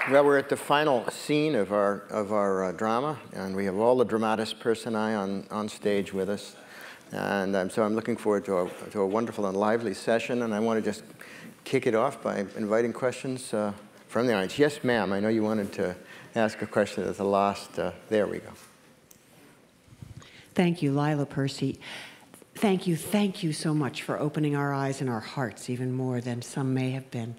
Well, we're at the final scene of our drama, and we have all the dramatis personae on stage with us. And so I'm looking forward to a wonderful and lively session, and I want to just kick it off by inviting questions from the audience. Yes, ma'am, I know you wanted to ask a question at the last. There we go. Thank you, Lila Percy. Thank you so much for opening our eyes and our hearts even more than some may have been.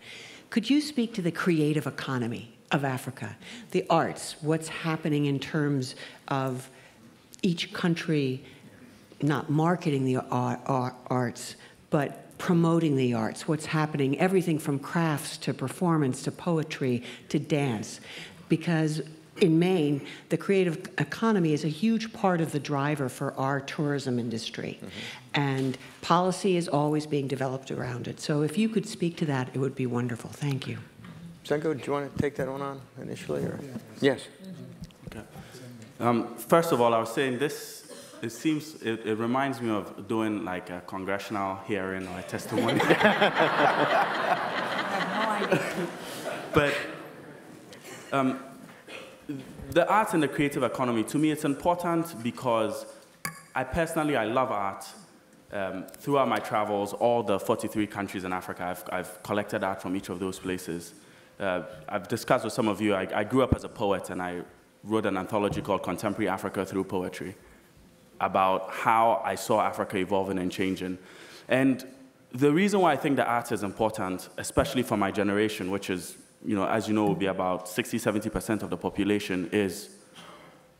Could you speak to the creative economy of Africa, the arts, what's happening in terms of each country not marketing the arts, but promoting the arts, what's happening, everything from crafts to performance to poetry to dance? Because in Maine, the creative economy is a huge part of the driver for our tourism industry. Mm-hmm. And policy is always being developed around it. So if you could speak to that, it would be wonderful. Thank you. Zenko, do you want to take that one on initially? Or? Yes. Okay. First of all, I was saying this, it reminds me of doing like a congressional hearing or a testimony. I have no idea. But the arts and the creative economy, to me, it's important because I love art. Throughout my travels, all the 43 countries in Africa, I've collected art from each of those places. I've discussed with some of you, I grew up as a poet, and I wrote an anthology called Contemporary Africa Through Poetry about how I saw Africa evolving and changing. And the reason why I think the arts is important, especially for my generation, which is, as you know, will be about 60–70% of the population, is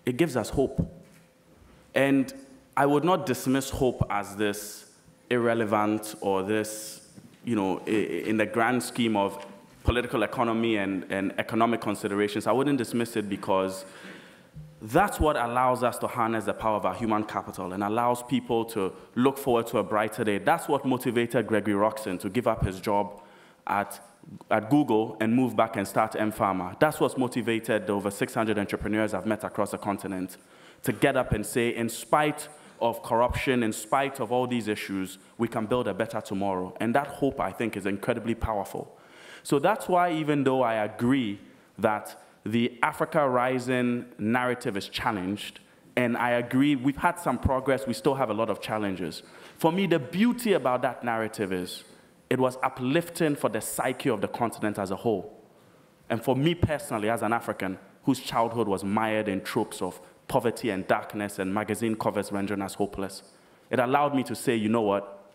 it gives us hope. And I would not dismiss hope as this irrelevant or this, in the grand scheme of political economy and economic considerations. I wouldn't dismiss it because that's what allows us to harness the power of our human capital and allows people to look forward to a brighter day. That's what motivated Gregory Rockson to give up his job at Google and move back and start M-Pharma. That's what's motivated the over 600 entrepreneurs I've met across the continent to get up and say, in spite of corruption, in spite of all these issues, we can build a better tomorrow. And that hope, I think, is incredibly powerful. So that's why, even though I agree that the Africa Rising narrative is challenged, and I agree we've had some progress, we still have a lot of challenges. For me, the beauty about that narrative is it was uplifting for the psyche of the continent as a whole. And for me personally, as an African, whose childhood was mired in tropes of poverty and darkness and magazine covers rendering us hopeless, it allowed me to say, you know what,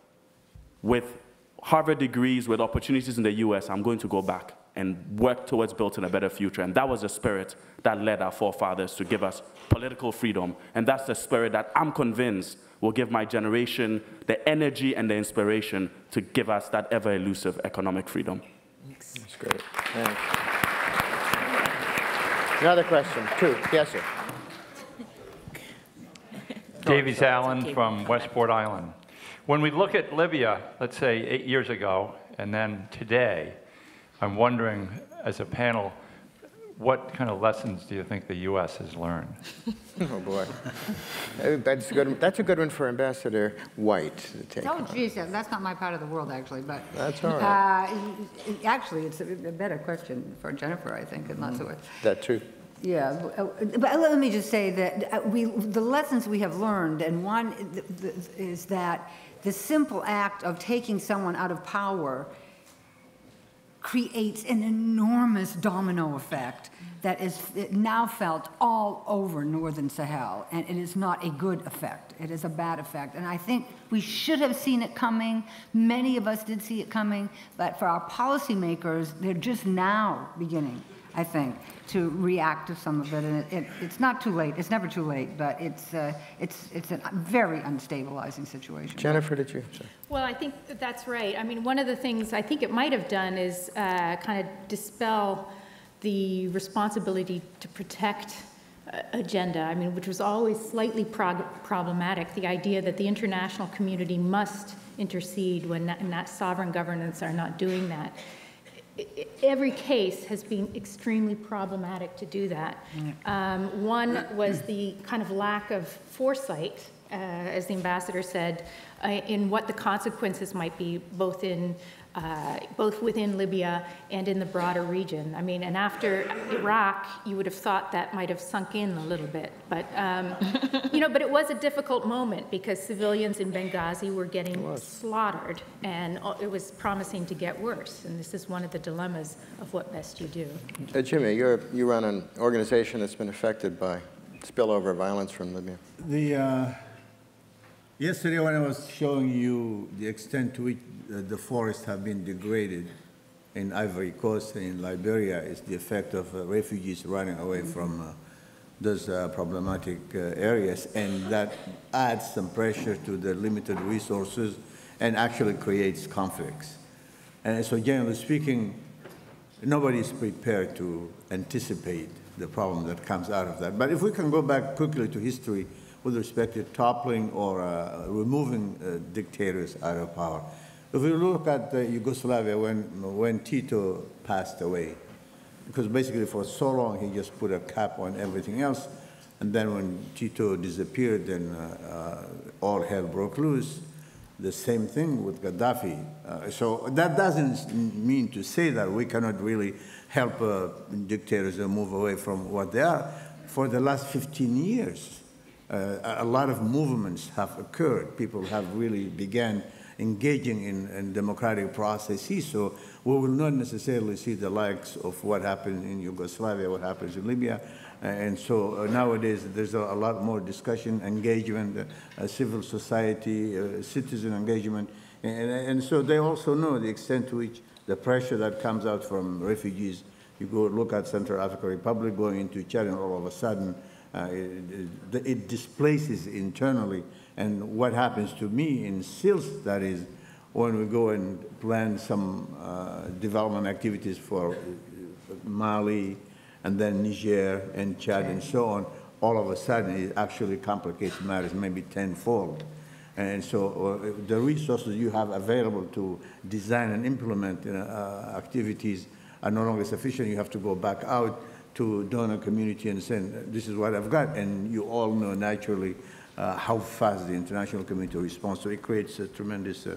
with Harvard degrees, with opportunities in the US, I'm going to go back and work towards building a better future. And that was the spirit that led our forefathers to give us political freedom. And that's the spirit that I'm convinced will give my generation the energy and the inspiration to give us that ever-elusive economic freedom. That's great. Thanks. Another question, two. Yes, sir. Davies Allen from Westport Island. When we look at Libya, let's say 8 years ago, and then today, I'm wondering, as a panel, what kind of lessons do you think the U.S. has learned? Oh, boy. That's a good one for Ambassador White to take on. Geez, that's not my part of the world, actually. But that's all right. Actually, it's a better question for Jennifer, I think, in lots of ways. That's true. Yeah, but let me just say that the lessons we have learned, and one is that the simple act of taking someone out of power creates an enormous domino effect that is now felt all over northern Sahel, and it is not a good effect. It is a bad effect, and I think we should have seen it coming. Many of us did see it coming, but for our policymakers, they're just now beginning, I think, to react to some of it, and it's not too late. It's never too late, but it's a very unstabilizing situation. Jennifer, did you? Sorry. Well, I think that's right. I mean, one of the things I think it might have done is kind of dispel the responsibility to protect agenda, I mean, which was always slightly problematic, the idea that the international community must intercede when that sovereign governments are not doing that. Every case has been extremely problematic to do that. One was the kind of lack of foresight as the ambassador said, in what the consequences might be, both within Libya and in the broader region. I mean, and after Iraq, you would have thought that might have sunk in a little bit, but but it was a difficult moment because civilians in Benghazi were getting slaughtered, and it was promising to get worse. And this is one of the dilemmas of what best you do. Jimmy, you run an organization that's been affected by spillover violence from Libya. Yesterday when I was showing you the extent to which the forests have been degraded in Ivory Coast and in Liberia, is the effect of refugees running away from those problematic areas, and that adds some pressure to the limited resources and actually creates conflicts. And so generally speaking, nobody is prepared to anticipate the problem that comes out of that. But if we can go back quickly to history with respect to toppling or removing dictators out of power. If we look at Yugoslavia when Tito passed away, because basically for so long he just put a cap on everything else, and then when Tito disappeared, then all hell broke loose. The same thing with Gaddafi. So that doesn't mean to say that we cannot really help dictators move away from what they are. For the last 15 years, a lot of movements have occurred. People have really began engaging in democratic processes. So we will not necessarily see the likes of what happened in Yugoslavia, what happens in Libya. And so nowadays there's a lot more discussion, engagement, civil society, citizen engagement. And so they also know the extent to which the pressure that comes out from refugees. You go look at Central African Republic going into Chad, and all of a sudden it displaces internally. And what happens to me in SILS, that is, when we go and plan some development activities for Mali, and then Niger and Chad and so on, all of a sudden it actually complicates matters maybe tenfold. And so the resources you have available to design and implement activities are no longer sufficient. You have to go back out to donor community and say, this is what I've got. And you all know naturally how fast the international community responds. So it creates a tremendous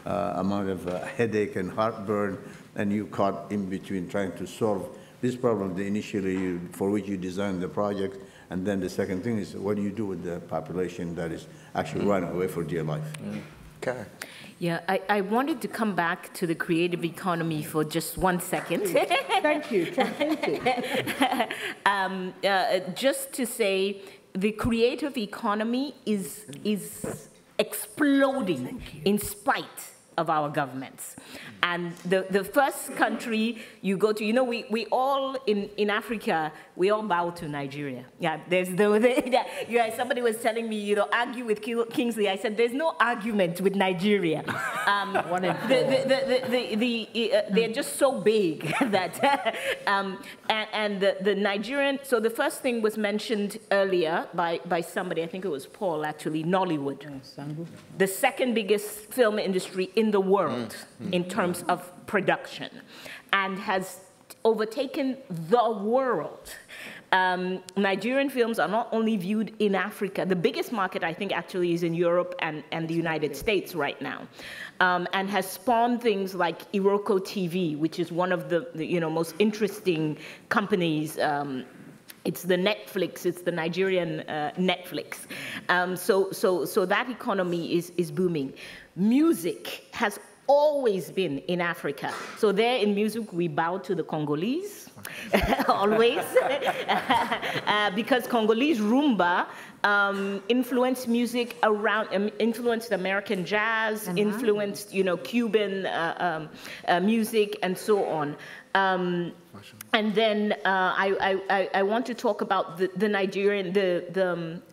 amount of headache and heartburn, and you caught in between trying to solve this problem initially for which you designed the project, and then the second thing is, what do you do with the population that is actually running away for dear life? Okay. Yeah, I wanted to come back to the creative economy for just 1 second. Thank you. Just to say, the creative economy is exploding in spite of our governments. And the first country you go to, you know, we all in Africa, we all bow to Nigeria. Yeah, there's somebody was telling me, argue with Kingsley. I said, there's no argument with Nigeria. They're just so big that, and the Nigerian, so the first thing was mentioned earlier by somebody, I think it was Paul actually, Nollywood. The second biggest film industry in the world in terms of production, and has overtaken the world. Nigerian films are not only viewed in Africa. The biggest market, I think, actually is in Europe and the United States right now, and has spawned things like Iroko TV, which is one of the most interesting companies. It's the Netflix, it's the Nigerian Netflix. So that economy is booming. Music has always been in Africa. So there in music, we bow to the Congolese, always, because Congolese rumba influenced music around, influenced American jazz, influenced, Cuban music, and so on. And then I want to talk about the Nigerian,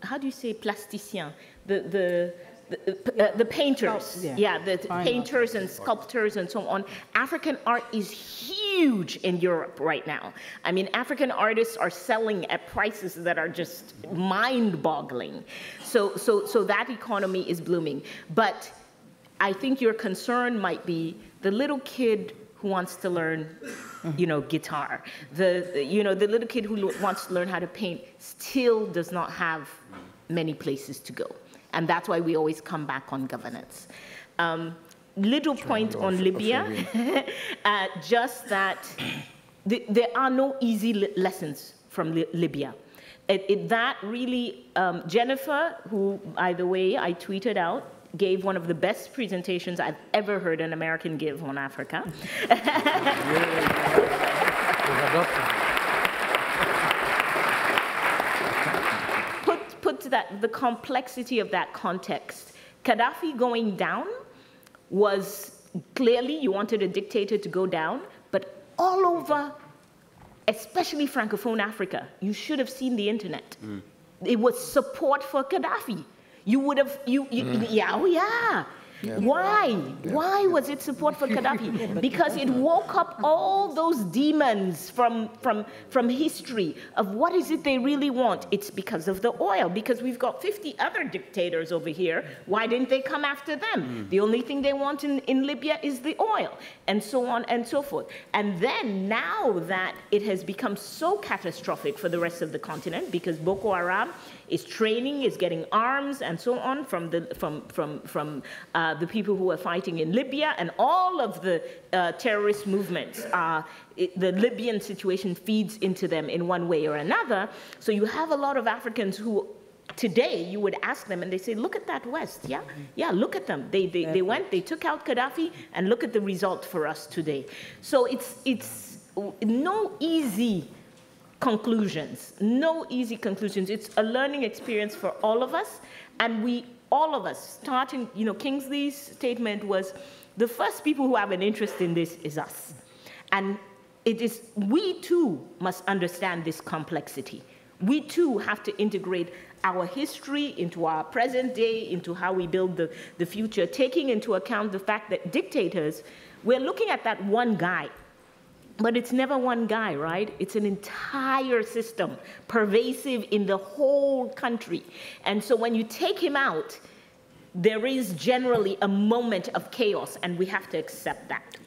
how do you say plasticien? The painters, the painters and sculptors and so on. African art is huge in Europe right now. I mean, African artists are selling at prices that are just mind-boggling. So that economy is blooming. But I think your concern might be the little kid who wants to learn, guitar. The little kid who wants to learn how to paint still does not have many places to go. And that's why we always come back on governance. Little point on Libya, just that there are no easy lessons from Libya. That really, Jennifer, who, by the way, I tweeted out, gave one of the best presentations I've ever heard an American give on Africa. Put the complexity of that context. Gaddafi going down was clearly, you wanted a dictator to go down, but all over, especially Francophone Africa, you should have seen the internet. It was support for Gaddafi. You would have, yeah. Why? Why was it support for Gaddafi? Because it woke up all those demons from history of what is it they really want. It's because of the oil, because we've got 50 other dictators over here. Why didn't they come after them? The only thing they want in Libya is the oil, and so on and so forth. And then now that it has become so catastrophic for the rest of the continent, because Boko Haram is training, is getting arms, and so on from the people who are fighting in Libya, and all of the terrorist movements. The Libyan situation feeds into them in one way or another. So you have a lot of Africans who, today, you would ask them, and they say, "Look at that West, yeah, look at them. They went, they took out Gaddafi, and look at the result for us today." So it's no easy conclusions, no easy conclusions. It's a learning experience for all of us, and all of us, starting, Kingsley's statement was, the first people who have an interest in this is us. And we too must understand this complexity. We too have to integrate our history into our present day, into how we build the future, taking into account the fact that dictators, we're looking at that one guy. But it's never one guy, right? It's an entire system, pervasive in the whole country. And so when you take him out, there is generally a moment of chaos, and we have to accept that.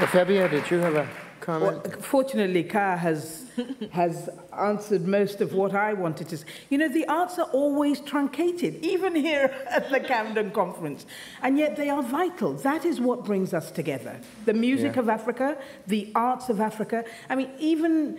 Fabia, did you have a comment? Well, fortunately, Ka has answered most of what I wanted to say. The arts are always truncated, even here at the Camden Conference, and yet they are vital. That is what brings us together. The music of Africa, the arts of Africa. I mean, even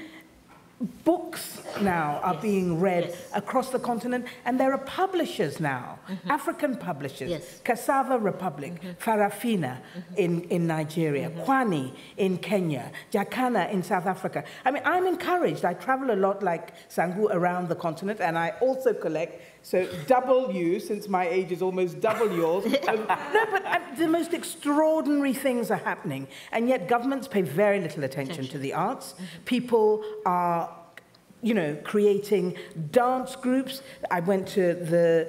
books now are being read across the continent, and there are publishers now, African publishers, Cassava Republic, Farafina in Nigeria, Kwani in Kenya, Jacana in South Africa. I mean, I'm encouraged. I travel a lot like Sangu around the continent, and I also collect, so double you, since my age is almost double yours. No, but the most extraordinary things are happening, and yet governments pay very little attention to the arts. People are, creating dance groups. I went to the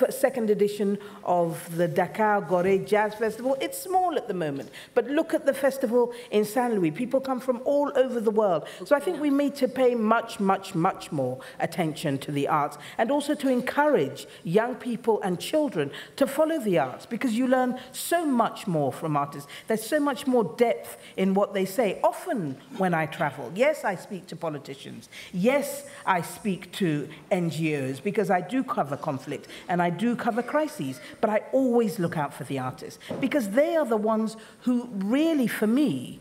second edition of the Dakar Gorée Jazz Festival. It's small at the moment, but look at the festival in Saint Louis. People come from all over the world. So I think we need to pay much, much, much more attention to the arts, and also to encourage young people and children to follow the arts, because you learn so much more from artists. There's so much more depth in what they say. Often when I travel, yes, I speak to politicians. Yes, I speak to NGOs, because I do cover conflict and I do cover crises, but I always look out for the artists, because they are the ones who really, for me,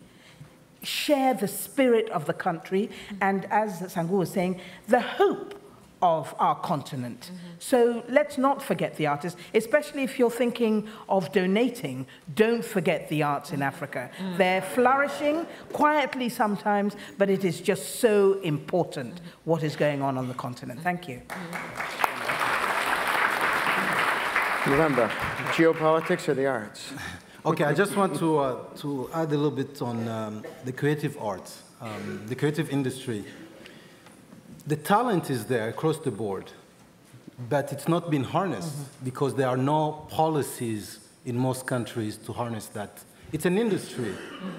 share the spirit of the country and, as Sangu was saying, the hope of our continent. So let's not forget the artists, especially if you're thinking of donating. Don't forget the arts in Africa. They're flourishing, quietly sometimes, but it is just so important what is going on the continent. Thank you. Remember, geopolitics or the arts? Okay, I just want to add a little bit on the creative arts, the creative industry. The talent is there across the board, but it's not been harnessed because there are no policies in most countries to harness that. It's an industry,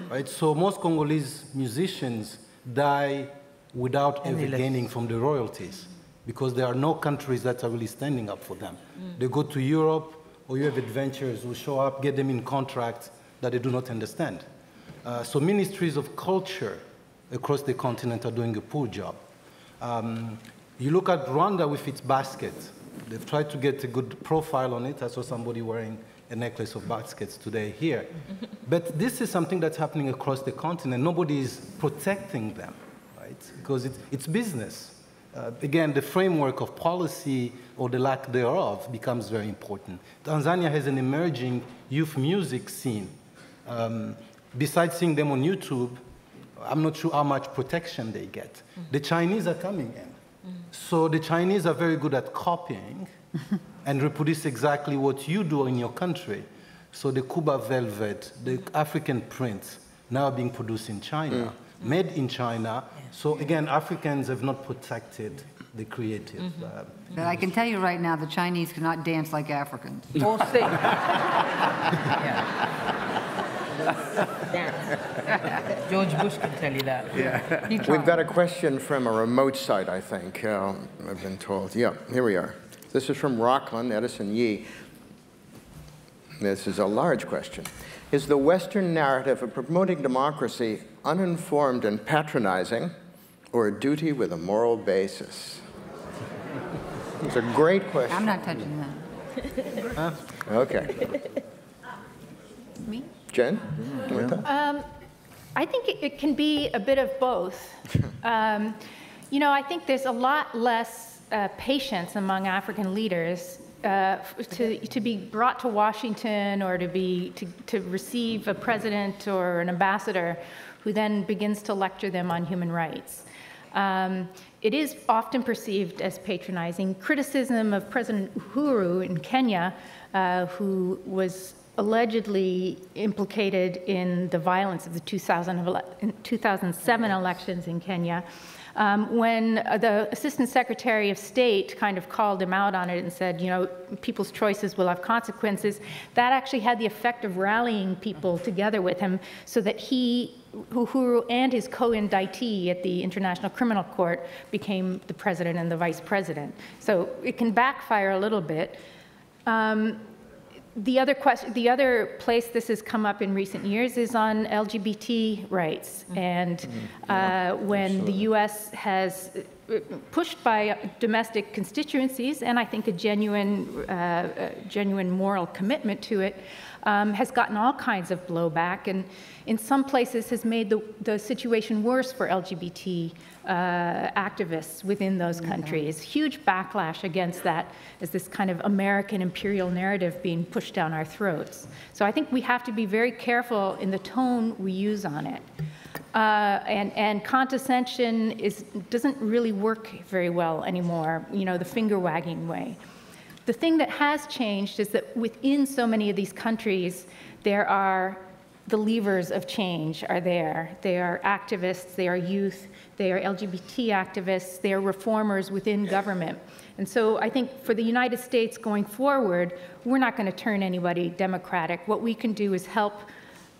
right? So most Congolese musicians die without ever gaining from the royalties, because there are no countries that are really standing up for them. They go to Europe, or you have adventurers who show up, get them in contracts that they do not understand. So ministries of culture across the continent are doing a poor job. You look at Rwanda with its basket. They've tried to get a good profile on it. I saw somebody wearing a necklace of baskets today here. But this is something that's happening across the continent. Nobody is protecting them, right? Because it's business. Again, the framework of policy or the lack thereof becomes very important. Tanzania has an emerging youth music scene. Besides seeing them on YouTube, I'm not sure how much protection they get. The Chinese are coming in. So the Chinese are very good at copying and reproduce exactly what you do in your country. So the Cuba velvet, the African prints, now being produced in China, made in China. So again, Africans have not protected the creative. But I can tell you right now, the Chinese cannot dance like Africans. Or sing. George Bush can tell you that. Yeah. We've got a question from a remote site, I think, I've been told. Yeah, here we are. This is from Rockland, Edison Yee. This is a large question. Is the Western narrative of promoting democracy uninformed and patronizing, or a duty with a moral basis? It's a great question. I'm not touching that. Okay. Me? Jen? I think it can be a bit of both. You know, I think there's a lot less patience among African leaders to be brought to Washington or to receive a president or an ambassador who then begins to lecture them on human rights. It is often perceived as patronizing. Criticism of President Uhuru in Kenya, who was allegedly implicated in the violence of the 2007 elections in Kenya, when the Assistant Secretary of State kind of called him out on it and said, you know, people's choices will have consequences, that actually had the effect of rallying people together with him so that Uhuru and his co-indictee at the International Criminal Court became the president and the vice president. So it can backfire a little bit. The other place this has come up in recent years is on LGBT rights. And when the U.S. has, pushed by domestic constituencies, and I think a genuine moral commitment to it, has gotten all kinds of blowback, and in some places has made the situation worse for LGBT activists within those countries. Huge backlash against that as this kind of American imperial narrative being pushed down our throats. So I think we have to be very careful in the tone we use on it. And condescension doesn't really work very well anymore, you know, the finger-wagging way. The thing that has changed is that within so many of these countries, there are the levers of change are there. They are activists, they are youth, they are LGBT activists, they are reformers within government. And so I think for the United States going forward, we're not going to turn anybody democratic. What we can do is help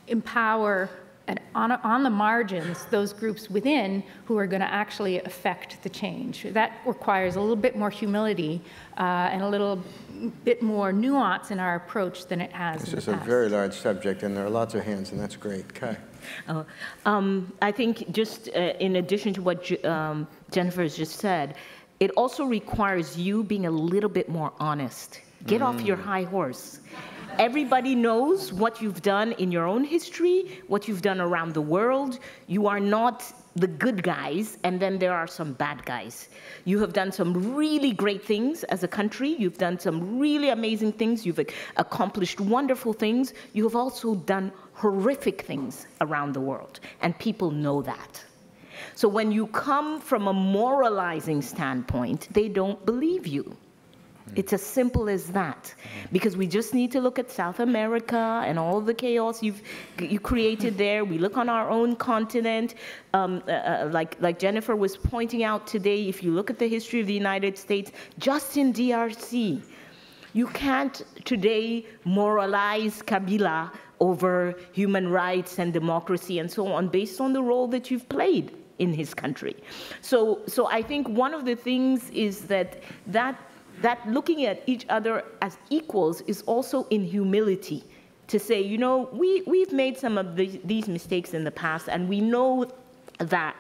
empower and on the margins, those groups within who are going to actually affect the change. That requires a little bit more humility and a little bit more nuance in our approach than it has in the past. This is a very large subject, and there are lots of hands, and that's great. Kai. I think just in addition to what Jennifer has just said, it also requires you being a little bit more honest. Get off your high horse. Everybody knows what you've done in your own history, what you've done around the world. You are not the good guys, and then there are some bad guys. You have done some really great things as a country. You've done some really amazing things. You've accomplished wonderful things. You have also done horrific things around the world, and people know that. So when you come from a moralizing standpoint, they don't believe you. It's as simple as that, because we just need to look at South America and all the chaos you created there. We look on our own continent, like Jennifer was pointing out today. If you look at the history of the United States, just in DRC, you can't today moralize Kabila over human rights and democracy and so on based on the role that you've played in his country. So I think one of the things is that looking at each other as equals is also in humility, to say, you know, we've made some of these mistakes in the past, and we know that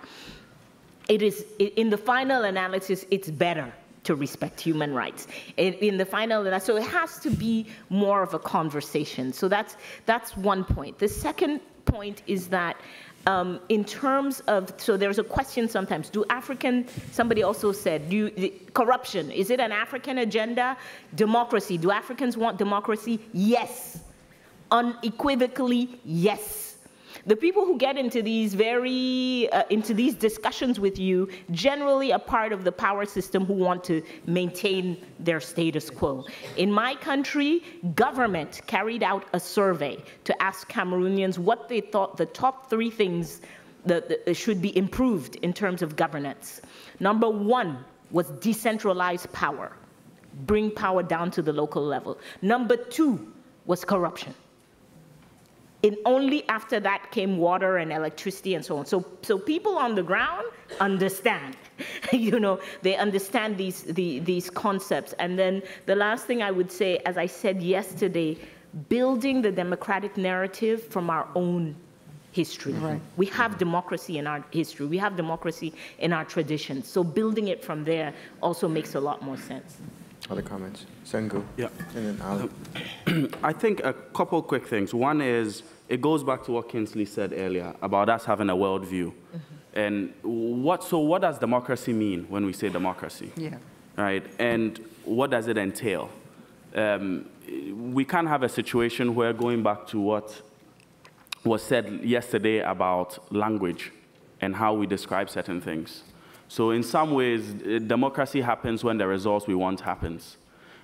it is, in the final analysis, it's better to respect human rights. In the final, so it has to be more of a conversation. So that's one point. The second point is that in terms of, so there's a question sometimes, somebody also said, corruption, is it an African agenda? Democracy, do Africans want democracy? Yes, unequivocally, yes. The people who get into these into these discussions with you generally are part of the power system who want to maintain their status quo. In my country, government carried out a survey to ask Cameroonians what they thought the top 3 things that should be improved in terms of governance. Number 1 was decentralized power, bring power down to the local level. Number 2 was corruption. And only after that came water and electricity and so on. So people on the ground understand, they understand these concepts. And then the last thing I would say, as I said yesterday, building the democratic narrative from our own history. Right. We have democracy in our history. We have democracy in our traditions. So building it from there also makes a lot more sense. Other comments? Sengu? Yeah. And then Ali. I think a couple quick things. One is, it goes back to what Kingsley said earlier about us having a worldview. And what does democracy mean when we say democracy? Yeah. Right? And what does it entail? We can't have a situation where, going back to what was said yesterday about language and how we describe certain things. So in some ways, democracy happens when the results we want happens.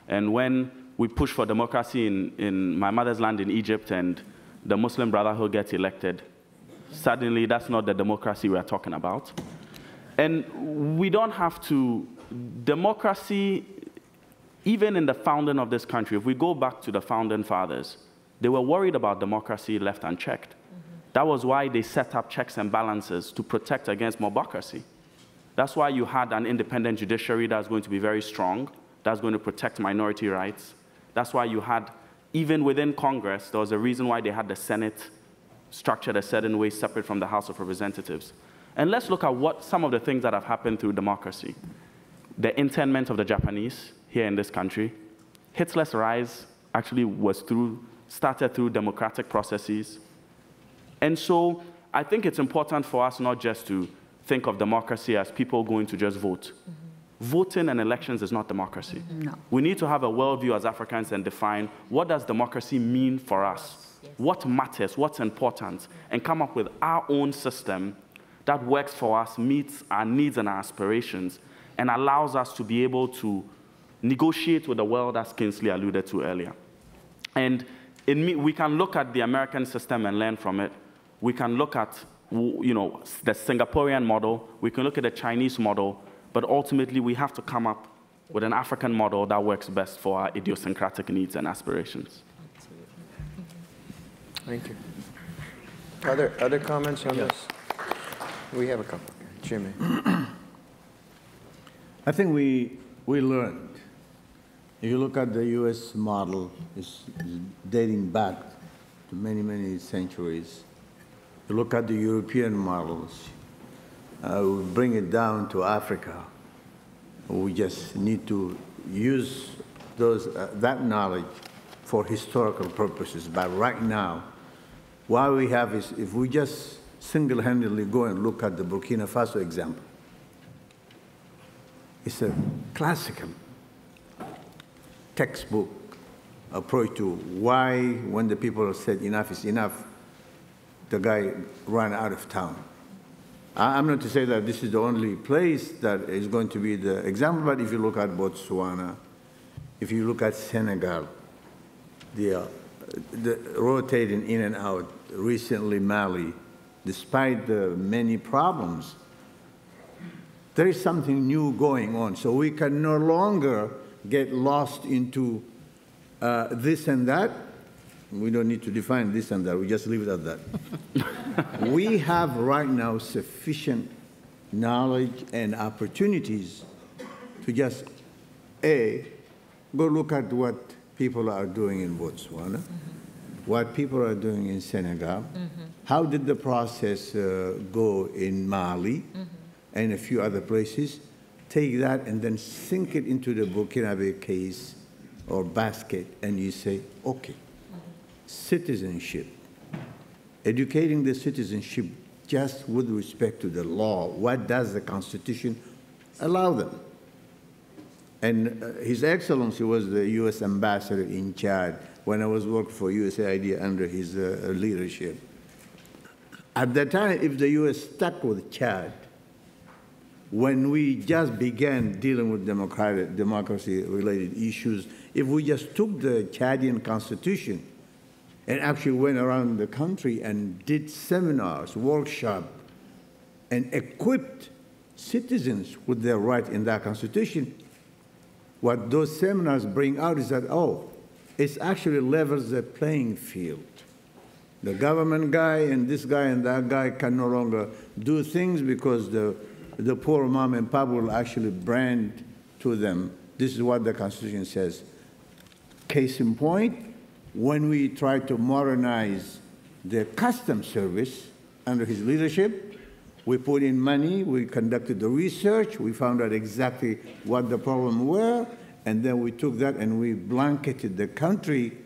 And when we push for democracy in my mother's land in Egypt and the Muslim Brotherhood gets elected, suddenly that's not the democracy we are talking about. And we don't have to, democracy, even in the founding of this country, if we go back to the founding fathers, they were worried about democracy left unchecked. That was why they set up checks and balances to protect against mobocracy. That's why you had an independent judiciary that's going to be very strong, that's going to protect minority rights. That's why you had, even within Congress, there was a reason why they had the Senate structured a certain way separate from the House of Representatives. And let's look at some of the things that have happened through democracy. The internment of the Japanese here in this country. Hitler's rise actually started through democratic processes. And so I think it's important for us not just to think of democracy as people going to just vote. Voting and elections is not democracy. No. We need to have a worldview as Africans and define what does democracy mean for us, what matters, what's important, and come up with our own system that works for us, meets our needs and our aspirations, and allows us to be able to negotiate with the world, as Kingsley alluded to earlier. And we can look at the American system and learn from it. We can look at the Singaporean model, we can look at the Chinese model, but ultimately we have to come up with an African model that works best for our idiosyncratic needs and aspirations. Thank you. Other comments on this? We have a couple. Jimmy. I think we learned. If you look at the U.S. model, it's dating back to many, many centuries. You look at the European models, we bring it down to Africa. We just need to use that knowledge for historical purposes. But right now, what we have is, if we just single-handedly go and look at the Burkina Faso example, it's a classical textbook approach to why, when the people said enough is enough, the guy ran out of town. I'm not to say that this is the only place that is going to be the example, but if you look at Botswana, if you look at Senegal, the rotating in and out, recently Mali, despite the many problems, there is something new going on. So we can no longer get lost into this and that. We don't need to define this and that. We just leave it at that. We have right now sufficient knowledge and opportunities to just, go look at what people are doing in Botswana, what people are doing in Senegal, how did the process go in Mali, and a few other places. Take that and then sink it into the Burkinabe case or basket, and you say, okay, citizenship, educating the citizenship just with respect to the law. What does the Constitution allow them? And His Excellency was the U.S. ambassador in Chad when I was working for USAID under his leadership. At that time, if the U.S. stuck with Chad, when we just began dealing with democracy-related issues, if we just took the Chadian constitution and actually went around the country and did seminars, workshops, and equipped citizens with their right in that constitution, what those seminars bring out is that, oh, it actually levels the playing field. The government guy and this guy and that guy can no longer do things because the poor mom and pop will actually brand to them. This is what the Constitution says. Case in point, when we tried to modernize the customs service under his leadership, we put in money, we conducted the research, we found out exactly what the problems were, and then we took that and we blanketed the country,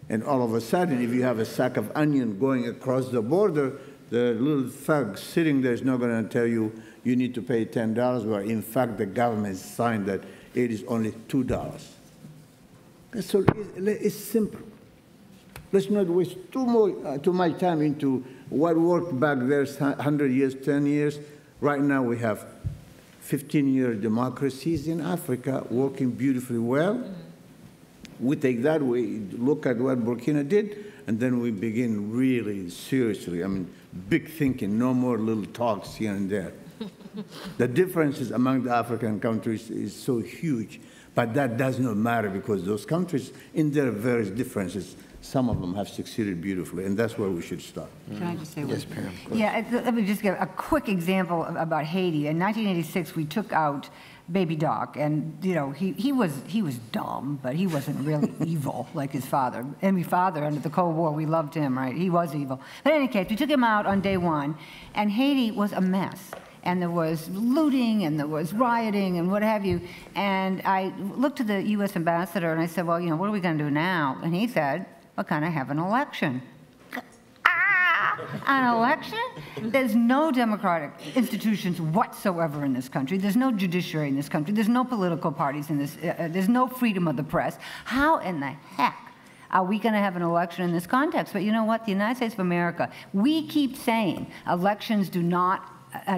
and all of a sudden, if you have a sack of onion going across the border, the little thug sitting there is not going to tell you you need to pay $10, where in fact the government signed that it is only $2. So it's simple. Let's not waste too much time into what worked back there 100 years, 10 years. Right now we have 15-year democracies in Africa working beautifully well. We take that, we look at what Burkina did, and then we begin really seriously, I mean, big thinking, no more little talks here and there. The differences among the African countries is so huge, but that does not matter because those countries, in their various differences, some of them have succeeded beautifully, and that's where we should start. Can I just say Yes, one? Pam. Yeah, let me just give a quick example about Haiti. In 1986, we took out Baby Doc, and you know he was dumb, but he wasn't really evil like his father. And my father, under the Cold War, we loved him, right? He was evil. But in any case, we took him out on day one, and Haiti was a mess. And there was looting, and there was rioting, and what have you. And I looked to the U.S. ambassador, and I said, well, you know, what are we going to do now? And he said, we're going to have an election. An election? There's no democratic institutions whatsoever in this country. There's no judiciary in this country. There's no political parties in this. There's no freedom of the press. How in the heck are we going to have an election in this context? But you know what? The United States of America, we keep saying elections do not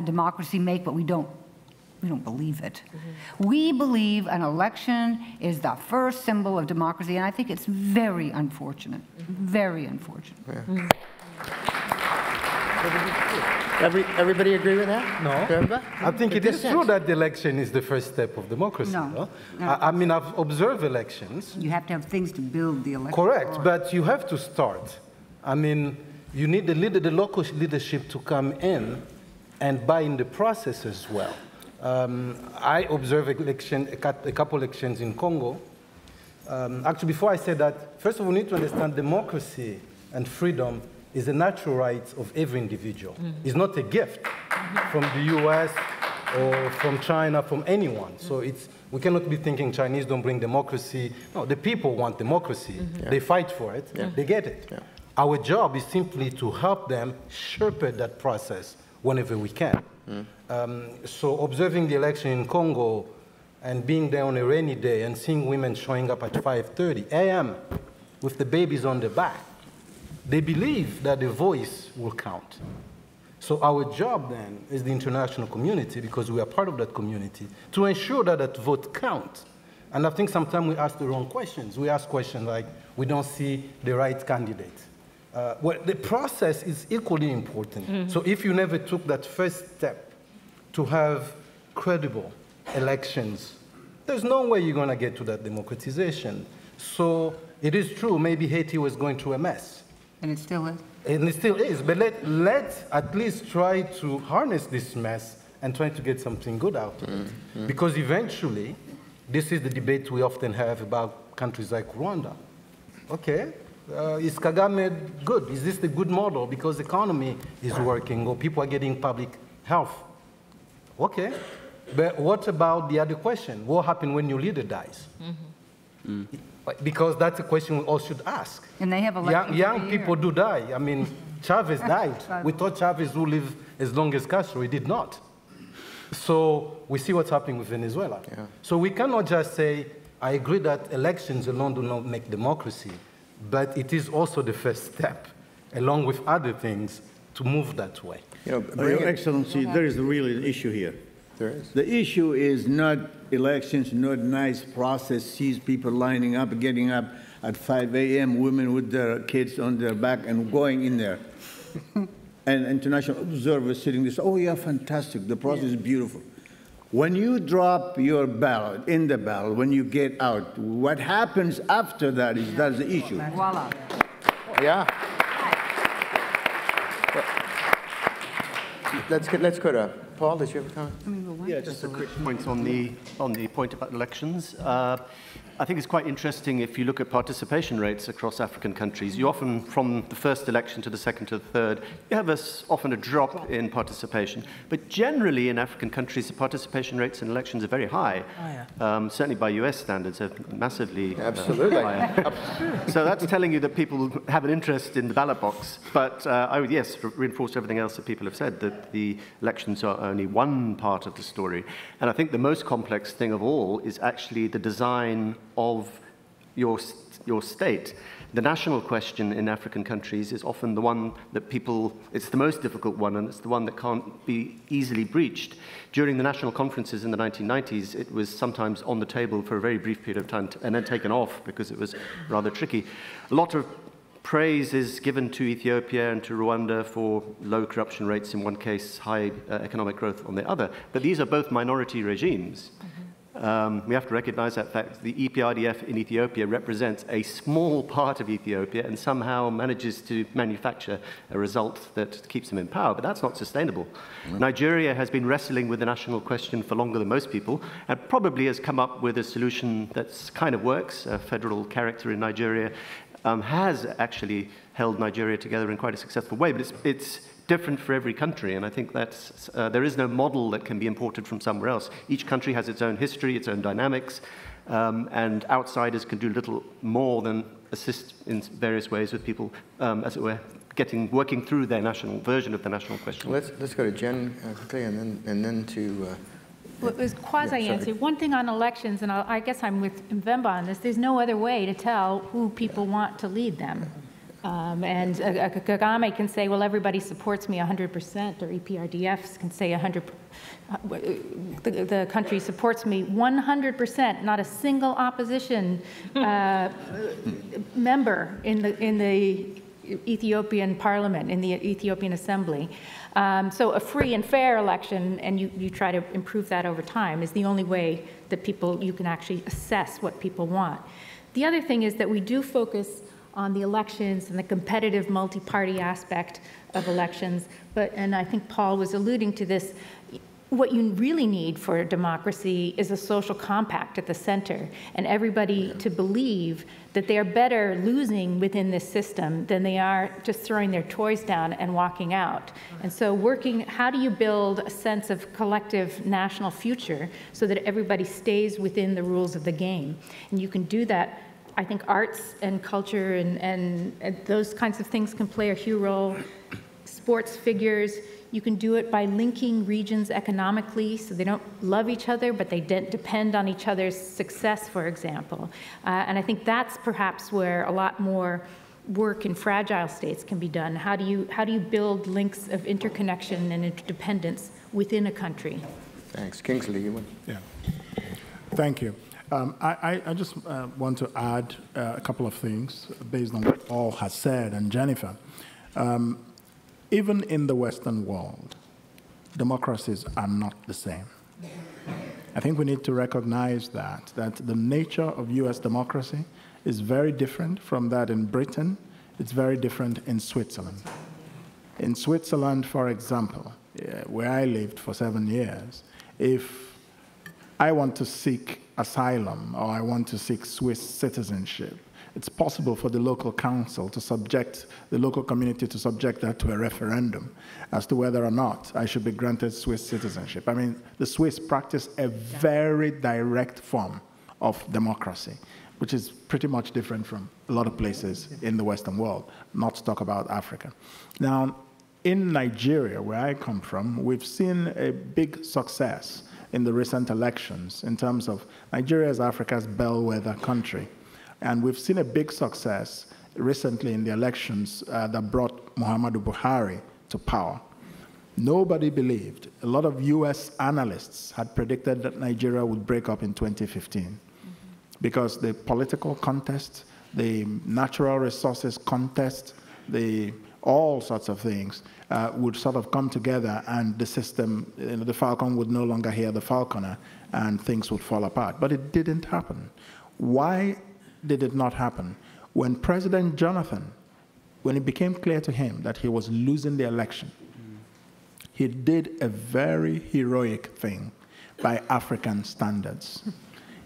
democracy make, but we don't believe it. Mm-hmm. We believe an election is the first symbol of democracy, and I think it's very unfortunate. Mm-hmm. Very unfortunate. Yeah. Mm-hmm. Everybody agree with that? No. I think it is true that the election is the first step of democracy. No. I mean, I've observed elections. You have to have things to build the election. Correct, but you have to start. I mean, you need the local leadership to come in and buy in the process as well. I observed a couple elections in Congo. Actually, before I say that, first of all, we need to understand democracy and freedom is a natural right of every individual. Mm-hmm. It's not a gift from the US or from China, from anyone. Mm-hmm. So we cannot be thinking Chinese don't bring democracy. No, the people want democracy. Mm-hmm. They fight for it. Yeah. They get it. Yeah. Our job is simply to help them shepherd that process whenever we can. Mm. So observing the election in Congo and being there on a rainy day and seeing women showing up at 5:30 a.m. with the babies on their back, they believe that the voice will count. So our job then is the international community, because we are part of that community, to ensure that that vote counts. And I think sometimes we ask the wrong questions. We ask questions like, we don't see the right candidate. Well, the process is equally important. Mm-hmm. So if you never took that first step to have credible elections, there's no way you're going to get to that democratization. So it is true, maybe Haiti was going through a mess. And it still is. And it still is. But let's at least try to harness this mess and try to get something good out of it. Mm-hmm. Because eventually, this is the debate we often have about countries like Rwanda. Okay. Is Kagame good? Is this the good model because the economy is working or people are getting public health? Okay, but what about the other question? What happens when your leader dies? Because that's a question we all should ask. And they have elections Young every year. people do die. I mean, Chavez died. We thought Chavez would live as long as Castro. He did not. So we see what's happening with Venezuela. Yeah. So we cannot just say, I agree that elections alone do not make democracy, but it is also the first step, along with other things, to move that way. Your Excellency, there is really an issue here. There is. The issue is not elections, not nice processes, people lining up, getting up at 5 a.m., women with their kids on their back and going in there. And international observers sitting there, oh yeah, fantastic, the process is beautiful. When you drop your ballot, in the ballot, when you get out, what happens after that is that's the issue. Voila. Yeah. Let's go to Paul. Did you have a comment? Yeah, just a quick point on the point about elections. I think it's quite interesting if you look at participation rates across African countries. You often, from the first election to the second to the third, you have often a drop in participation. But generally in African countries, the participation rates in elections are very high. Certainly by US standards, they're massively higher. So that's telling you that people have an interest in the ballot box. But I would, yes, reinforce everything else that people have said, that the elections are only one part of the story. And I think the most complex thing of all is actually the design of your state. The national question in African countries is often the one that it's the most difficult one, and it's the one that can't be easily breached. During the national conferences in the 1990s, it was sometimes on the table for a very brief period of time and then taken off because it was rather tricky. A lot of praise is given to Ethiopia and to Rwanda for low corruption rates in one case, high economic growth on the other, but these are both minority regimes. We have to recognize that fact. The EPRDF in Ethiopia represents a small part of Ethiopia and somehow manages to manufacture a result that keeps them in power, but that's not sustainable. Nigeria has been wrestling with the national question for longer than most people and probably has come up with a solution that kind of works. A federal character in Nigeria has actually held Nigeria together in quite a successful way, but it's different for every country, and I think that's, there is no model that can be imported from somewhere else. Each country has its own history, its own dynamics, and outsiders can do little more than assist in various ways with people, as it were, working through their national version of the national question. Let's go to Jen quickly, and then to... Well, it was quasi-answer. One thing on elections, and I guess I'm with Mbemba on this, there's no other way to tell who people want to lead them. And Kagame can say, well, everybody supports me 100%, or EPRDFs can say 100%. The country supports me 100%, not a single opposition member in the Ethiopian parliament, in the Ethiopian assembly. So a free and fair election, and you try to improve that over time, is the only way that you can actually assess what people want. The other thing is that we do focus on the elections and the competitive multi-party aspect of elections, and I think Paul was alluding to this, what you really need for a democracy is a social compact at the center, and everybody to believe that they are better losing within this system than they are just throwing their toys down and walking out. And so how do you build a sense of collective national future so that everybody stays within the rules of the game? And you can do that. I think arts and culture and those kinds of things can play a huge role. Sports figures, you can do it by linking regions economically so they don't love each other, but they depend on each other's success, for example. And I think that's perhaps where a lot more work in fragile states can be done. How do you build links of interconnection and interdependence within a country? Thanks. Kingsley, you want? Yeah. Thank you. I just want to add a couple of things based on what Paul has said and Jennifer. Even in the Western world, democracies are not the same. I think we need to recognize that the nature of US democracy is very different from that in Britain. It's very different in Switzerland. In Switzerland, for example, where I lived for 7 years, if I want to seek asylum or I want to seek Swiss citizenship, it's possible for the local council to subject, the local community to subject that to a referendum as to whether or not I should be granted Swiss citizenship. I mean, the Swiss practice a very direct form of democracy, which is pretty much different from a lot of places in the Western world, not to talk about Africa. Now, in Nigeria, where I come from, we've seen a big success in the recent elections in terms of Nigeria as Africa's bellwether country. And we've seen a big success recently in the elections that brought Muhammadu Buhari to power. Nobody believed, a lot of US analysts had predicted that Nigeria would break up in 2015 because the political contest, the natural resources contest, all sorts of things would sort of come together, and the system, the falcon would no longer hear the falconer, and things would fall apart. But it didn't happen. Why did it not happen? When President Jonathan, when it became clear to him that he was losing the election, he did a very heroic thing by African standards.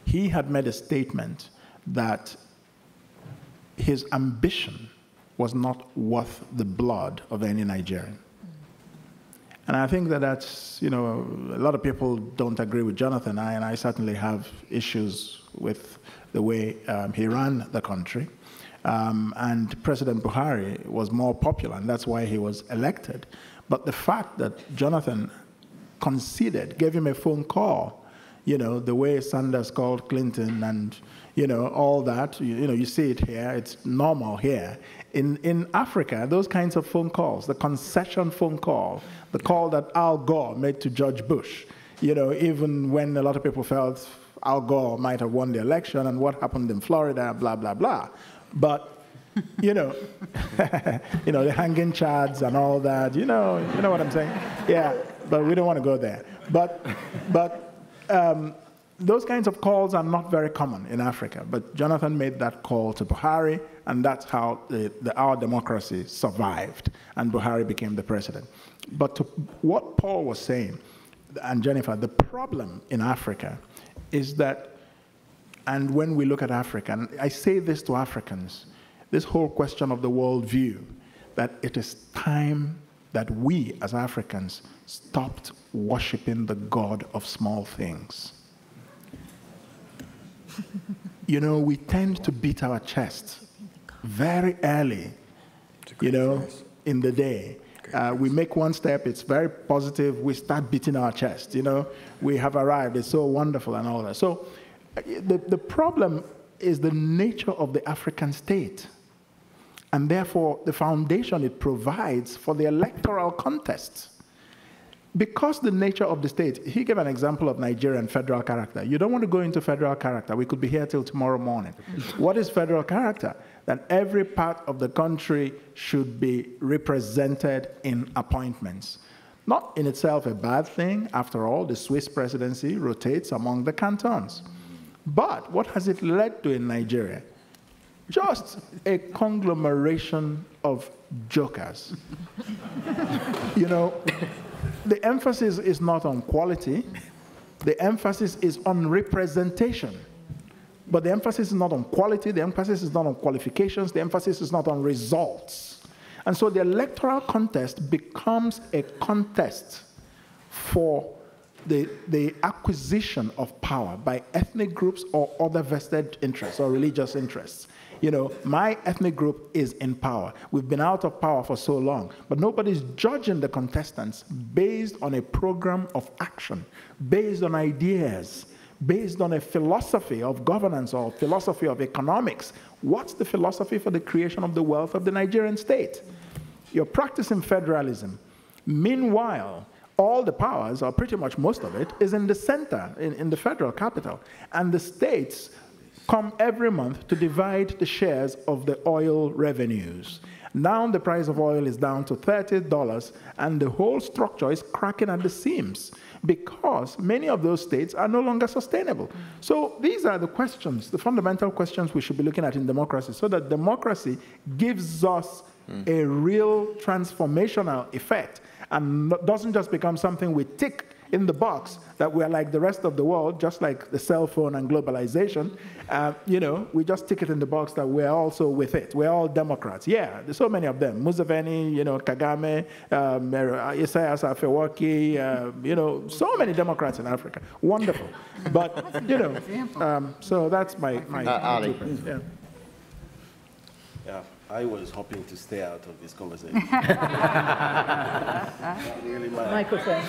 He had made a statement that his ambition was not worth the blood of any Nigerian. And I think that that's, a lot of people don't agree with Jonathan, and I certainly have issues with the way he ran the country. And President Buhari was more popular, and that's why he was elected. But the fact that Jonathan conceded, gave him a phone call, the way Sanders called Clinton and, all that, you see it here, it's normal here. In Africa, those kinds of phone calls, the concession phone call, the call that Al Gore made to George Bush, even when a lot of people felt Al Gore might have won the election and what happened in Florida, blah, blah, blah. But, the hanging chads and all that, you know what I'm saying? Yeah, but we don't want to go there. But those kinds of calls are not very common in Africa. But Jonathan made that call to Buhari, and that's how our democracy survived, and Buhari became the president. But to what Paul was saying, and Jennifer, the problem in Africa is that, and when we look at Africa, and I say this to Africans, this whole question of the worldview, that it is time that we as Africans stopped worshiping the God of small things. We tend to beat our chest very early, in the day. We make one step, it's very positive, we start beating our chest, we have arrived, it's so wonderful and all that. So the problem is the nature of the African state, and therefore the foundation it provides for the electoral contest. Because the nature of the state, he gave an example of Nigerian federal character. You don't want to go into federal character. We could be here till tomorrow morning. What is federal character? That every part of the country should be represented in appointments. Not in itself a bad thing. After all, the Swiss presidency rotates among the cantons. But what has it led to in Nigeria? Just a conglomeration of jokers. The emphasis is not on quality. The emphasis is on representation. But the emphasis is not on quality. The emphasis is not on qualifications. The emphasis is not on results. And so the electoral contest becomes a contest for the acquisition of power by ethnic groups or other vested interests or religious interests. My ethnic group is in power. We've been out of power for so long, but nobody's judging the contestants based on a program of action, based on ideas, based on a philosophy of governance or philosophy of economics. What's the philosophy for the creation of the wealth of the Nigerian state? You're practicing federalism. Meanwhile, all the powers, or pretty much most of it, is in the center, in the federal capital. And the states come every month to divide the shares of the oil revenues. Now the price of oil is down to $30, and the whole structure is cracking at the seams because many of those states are no longer sustainable. So these are the questions, the fundamental questions we should be looking at in democracy, so that democracy gives us a real transformational effect and doesn't just become something we tick in the box that we're like the rest of the world, just like the cell phone and globalization. We just tick it in the box that we're also with it. We're all Democrats. Yeah, there's so many of them. Museveni, Kagame, Isaias Afewerki, so many Democrats in Africa. Wonderful. But, so that's my Ali. yeah. Yeah, I was hoping to stay out of this conversation. Really Microphone.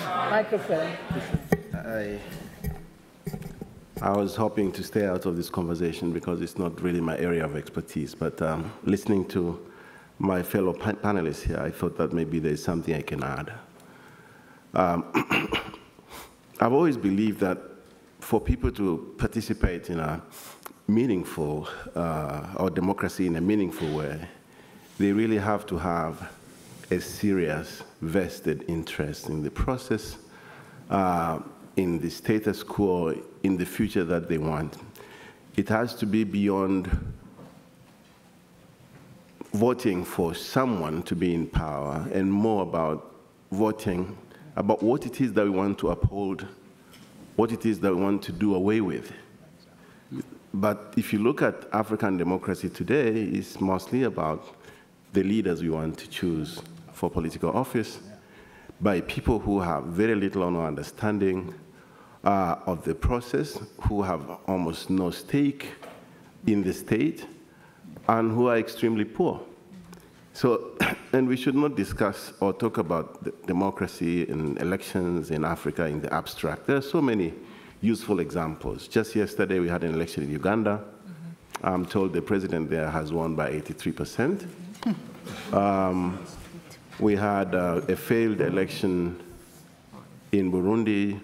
I was hoping to stay out of this conversation because it's not really my area of expertise. But listening to my fellow panelists here, I thought that maybe there's something I can add. I've always believed that for people to participate in a meaningful, or democracy in a meaningful way, they really have to have a serious vested interest in the process, in the status quo, in the future that they want. It has to be beyond voting for someone to be in power and more about voting about what it is that we want to uphold, what it is that we want to do away with. But if you look at African democracy today, it's mostly about the leaders we want to choose for political office by people who have very little or no understanding of the process, who have almost no stake in the state, and who are extremely poor. So, and we should not discuss or talk about democracy and elections in Africa in the abstract. There are so many useful examples. Just yesterday, we had an election in Uganda. I'm told the president there has won by 83%. We had a failed election in Burundi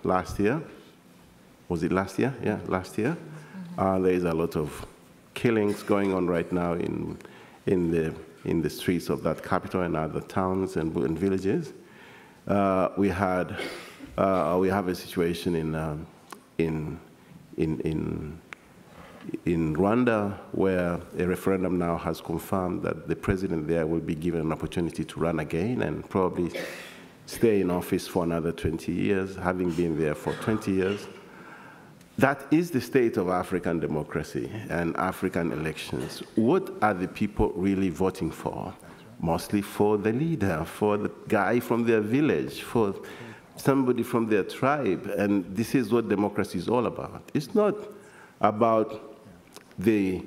last year. Was it last year? Yeah, last year. There is a lot of killings going on right now in the streets of that capital and other towns and villages. We have a situation in Rwanda, where a referendum now has confirmed that the president there will be given an opportunity to run again and probably stay in office for another 20 years, having been there for 20 years. That is the state of African democracy and African elections. What are the people really voting for? Mostly for the leader, for the guy from their village, for somebody from their tribe. And this is what democracy is all about. It's not about the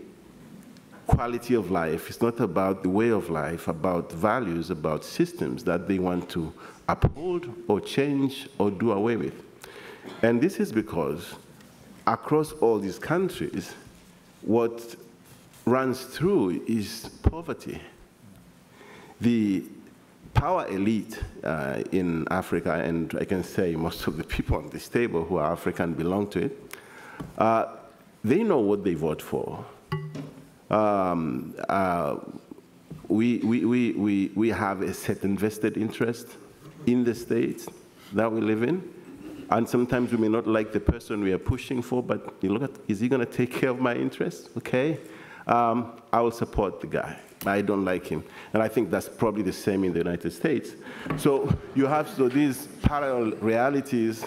quality of life. It's not about the way of life, about values, about systems that they want to uphold or change or do away with. And this is because across all these countries, what runs through is poverty. The power elite in Africa, and I can say most of the people on this table who are African belong to it, they know what they vote for. We have a certain vested interest in the state that we live in. And sometimes we may not like the person we are pushing for, but you look at, is he going to take care of my interests? Okay. I will support the guy. I don't like him. And I think that's probably the same in the United States. So you have these parallel realities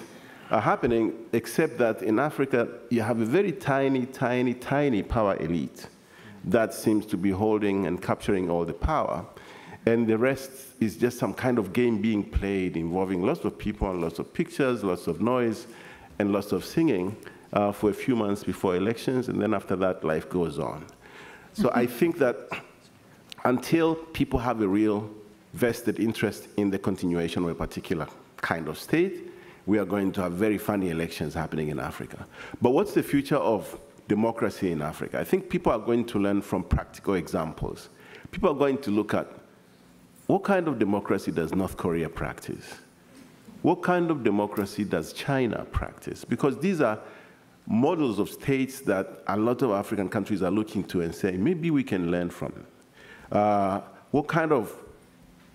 are happening, except that in Africa, you have a very tiny, tiny, tiny power elite that seems to be holding and capturing all the power. And the rest is just some kind of game being played involving lots of people and lots of pictures, lots of noise, and lots of singing for a few months before elections, and then after that, life goes on. So I think that until people have a real vested interest in the continuation of a particular kind of state, we are going to have very funny elections happening in Africa. But what's the future of democracy in Africa? I think people are going to learn from practical examples. People are going to look at what kind of democracy does North Korea practice? What kind of democracy does China practice? Because these are models of states that a lot of African countries are looking to and saying, maybe we can learn from them. What kind of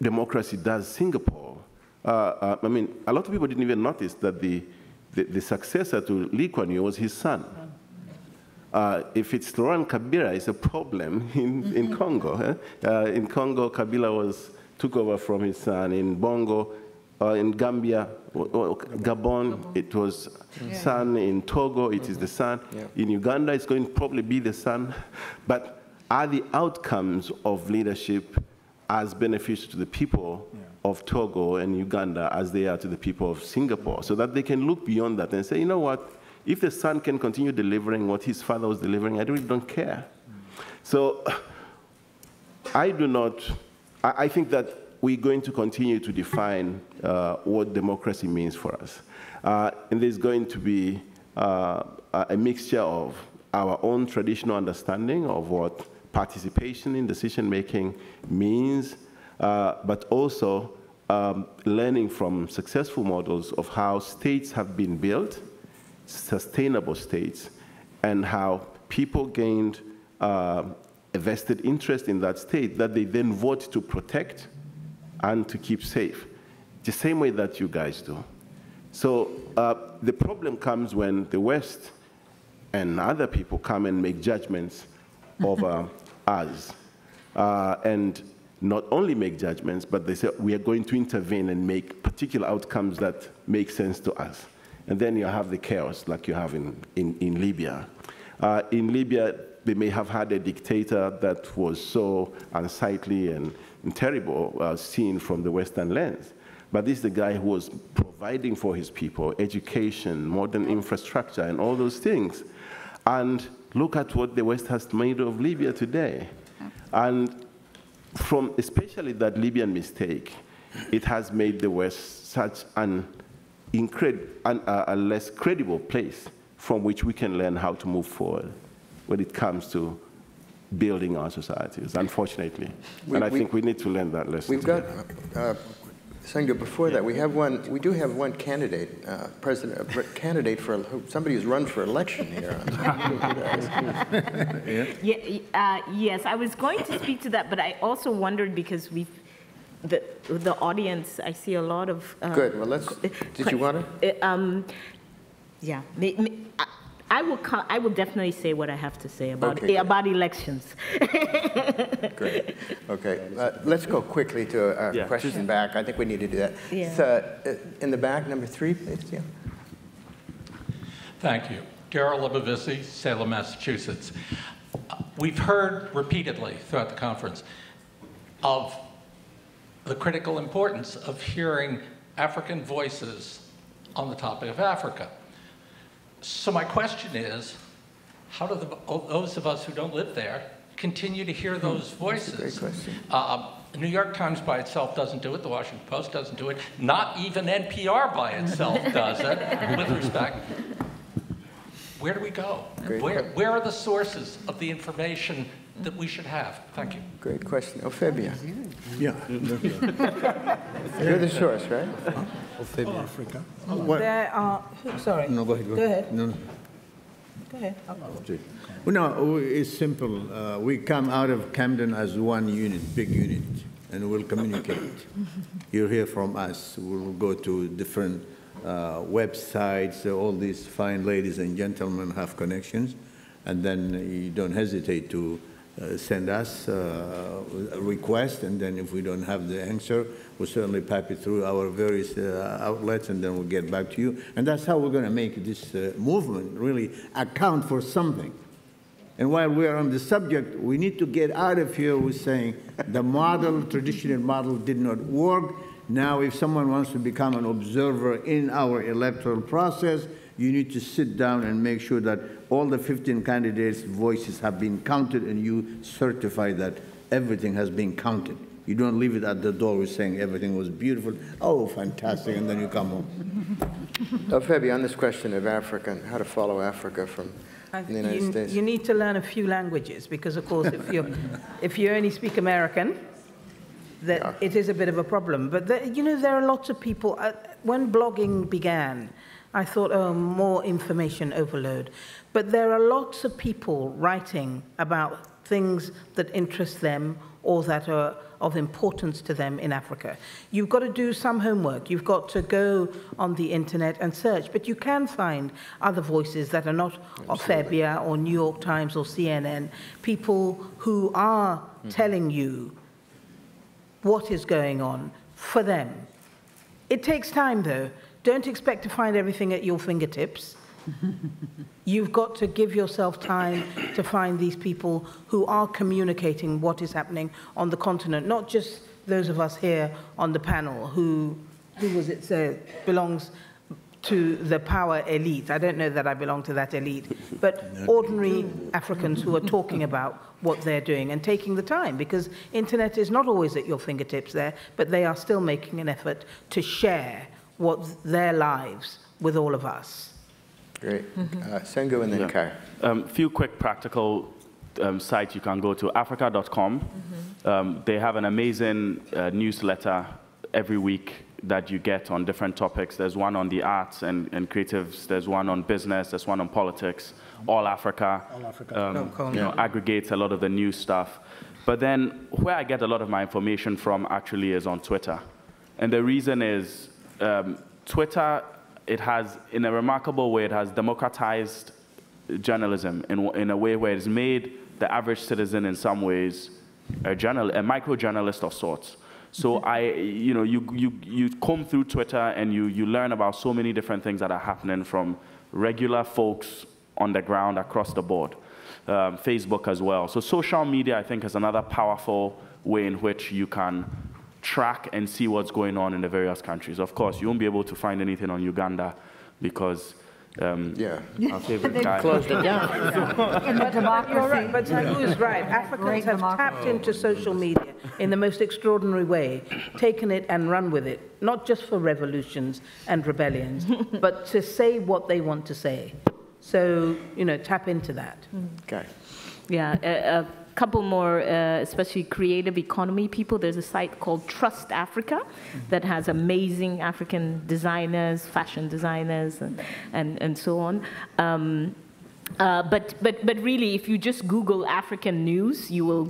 democracy does Singapore? I mean, a lot of people didn't even notice that the successor to Lee Kuan Yew was his son. If it's Laurent Kabila, it's a problem in Congo. In Congo, Kabila took over from his son. In Bongo, in Gambia, or Gabon, it was sun. In Togo, it is the sun. In Uganda, it's going to probably be the sun. But are the outcomes of leadership as beneficial to the people of Togo and Uganda as they are to the people of Singapore, so that they can look beyond that and say, you know what, if the son can continue delivering what his father was delivering, I really don't care. So I think that we're going to continue to define what democracy means for us. And there's going to be a mixture of our own traditional understanding of what participation in decision-making means, but also learning from successful models of how states have been built, sustainable states, and how people gained a vested interest in that state that they then vote to protect and to keep safe, the same way that you guys do. So the problem comes when the West and other people come and make judgments over us, and not only make judgments, but they say, we are going to intervene and make particular outcomes that make sense to us. And then you have the chaos like you have in Libya. In Libya, they may have had a dictator that was so unsightly and terrible, seen from the Western lens. But this is the guy who was providing for his people education, modern infrastructure, and all those things. And look at what the West has made of Libya today. And from especially that Libyan mistake, it has made the West such a less credible place from which we can learn how to move forward when it comes to building our societies, unfortunately. And I think we need to learn that lesson. We've got, Sangha, before that, we do have one candidate, candidate for, somebody who's run for election here. Yes, I was going to speak to that, but I also wondered because the audience, I see a lot of... Good, well, did you want to? Yeah, I will definitely say what I have to say about elections. Great. Okay. Let's go quickly to our question back. I think we need to do that. Yeah. So, in the back, number 3, please. Yeah. Thank you. Darrell Libovici, Salem, Massachusetts. We've heard repeatedly throughout the conference of the critical importance of hearing African voices on the topic of Africa. So my question is, how do those of us who don't live there continue to hear those voices? That's a great question. The New York Times by itself doesn't do it. The Washington Post doesn't do it. Not even NPR by itself does it, with respect. Where do we go? Where are the sources of the information that we should have? Thank you. Great question. Ophebia. Yeah. You're the source, right? Ophebia. Africa. There are, sorry. No, go ahead. Go ahead. No. Go ahead. Well, no, it's simple. We come out of Camden as one unit, big unit, and we'll communicate. You'll hear from us. We'll go to different websites. All these fine ladies and gentlemen have connections, and then you don't hesitate to send us a request, and then if we don't have the answer, we'll certainly pipe it through our various outlets, and then we'll get back to you. And that's how we're going to make this movement really account for something. And while we're on the subject, we need to get out of here with saying the model, traditional model, did not work. Now, if someone wants to become an observer in our electoral process, you need to sit down and make sure that all the 15 candidates' voices have been counted, and you certify that everything has been counted. You don't leave it at the door with saying everything was beautiful, oh, fantastic, and then you come home. Fabi, on this question of Africa and how to follow Africa from the United States. You need to learn a few languages because, of course, if you only speak American, that it is a bit of a problem. But there are lots of people. When blogging began, I thought, oh, more information overload. But there are lots of people writing about things that interest them or that are of importance to them in Africa. You've got to do some homework. You've got to go on the internet and search. But you can find other voices that are not Ophebia or New York Times or CNN, people who are telling you what is going on for them It takes time, though. Don't expect to find everything at your fingertips. You've got to give yourself time to find these people who are communicating what is happening on the continent, not just those of us here on the panel who was it said, belongs to the power elite. I don't know that I belong to that elite, but ordinary Africans who are talking about what they're doing and taking the time, because internet is not always at your fingertips there, but they are still making an effort to share what their lives with all of us. Great. Sengu and then Kai. Few quick practical sites you can go to. Africa.com. They have an amazing newsletter every week that you get on different topics. There's one on the arts and creatives. There's one on business. There's one on politics. All Africa. All Africa. Aggregates a lot of the news stuff. But then where I get a lot of my information from actually is on Twitter. And the reason is Twitter, it has, in a remarkable way, it has democratized journalism in a way where it's made the average citizen in some ways a micro-journalist of sorts. So you comb through Twitter and you learn about so many different things that are happening from regular folks on the ground across the board. Facebook as well. So social media, I think, is another powerful way in which you can track and see what's going on in the various countries. Of course, you won't be able to find anything on Uganda because our favorite guy closed it down. In the democracy. You're right, but Tagu is right. Africans have tapped into social media in the most extraordinary way, taken it and run with it, not just for revolutions and rebellions, but to say what they want to say. So, tap into that. Okay. Yeah, a couple more, especially creative economy people. There's a site called Trust Africa that has amazing African designers, fashion designers, and so on. But really, if you just Google African news, you will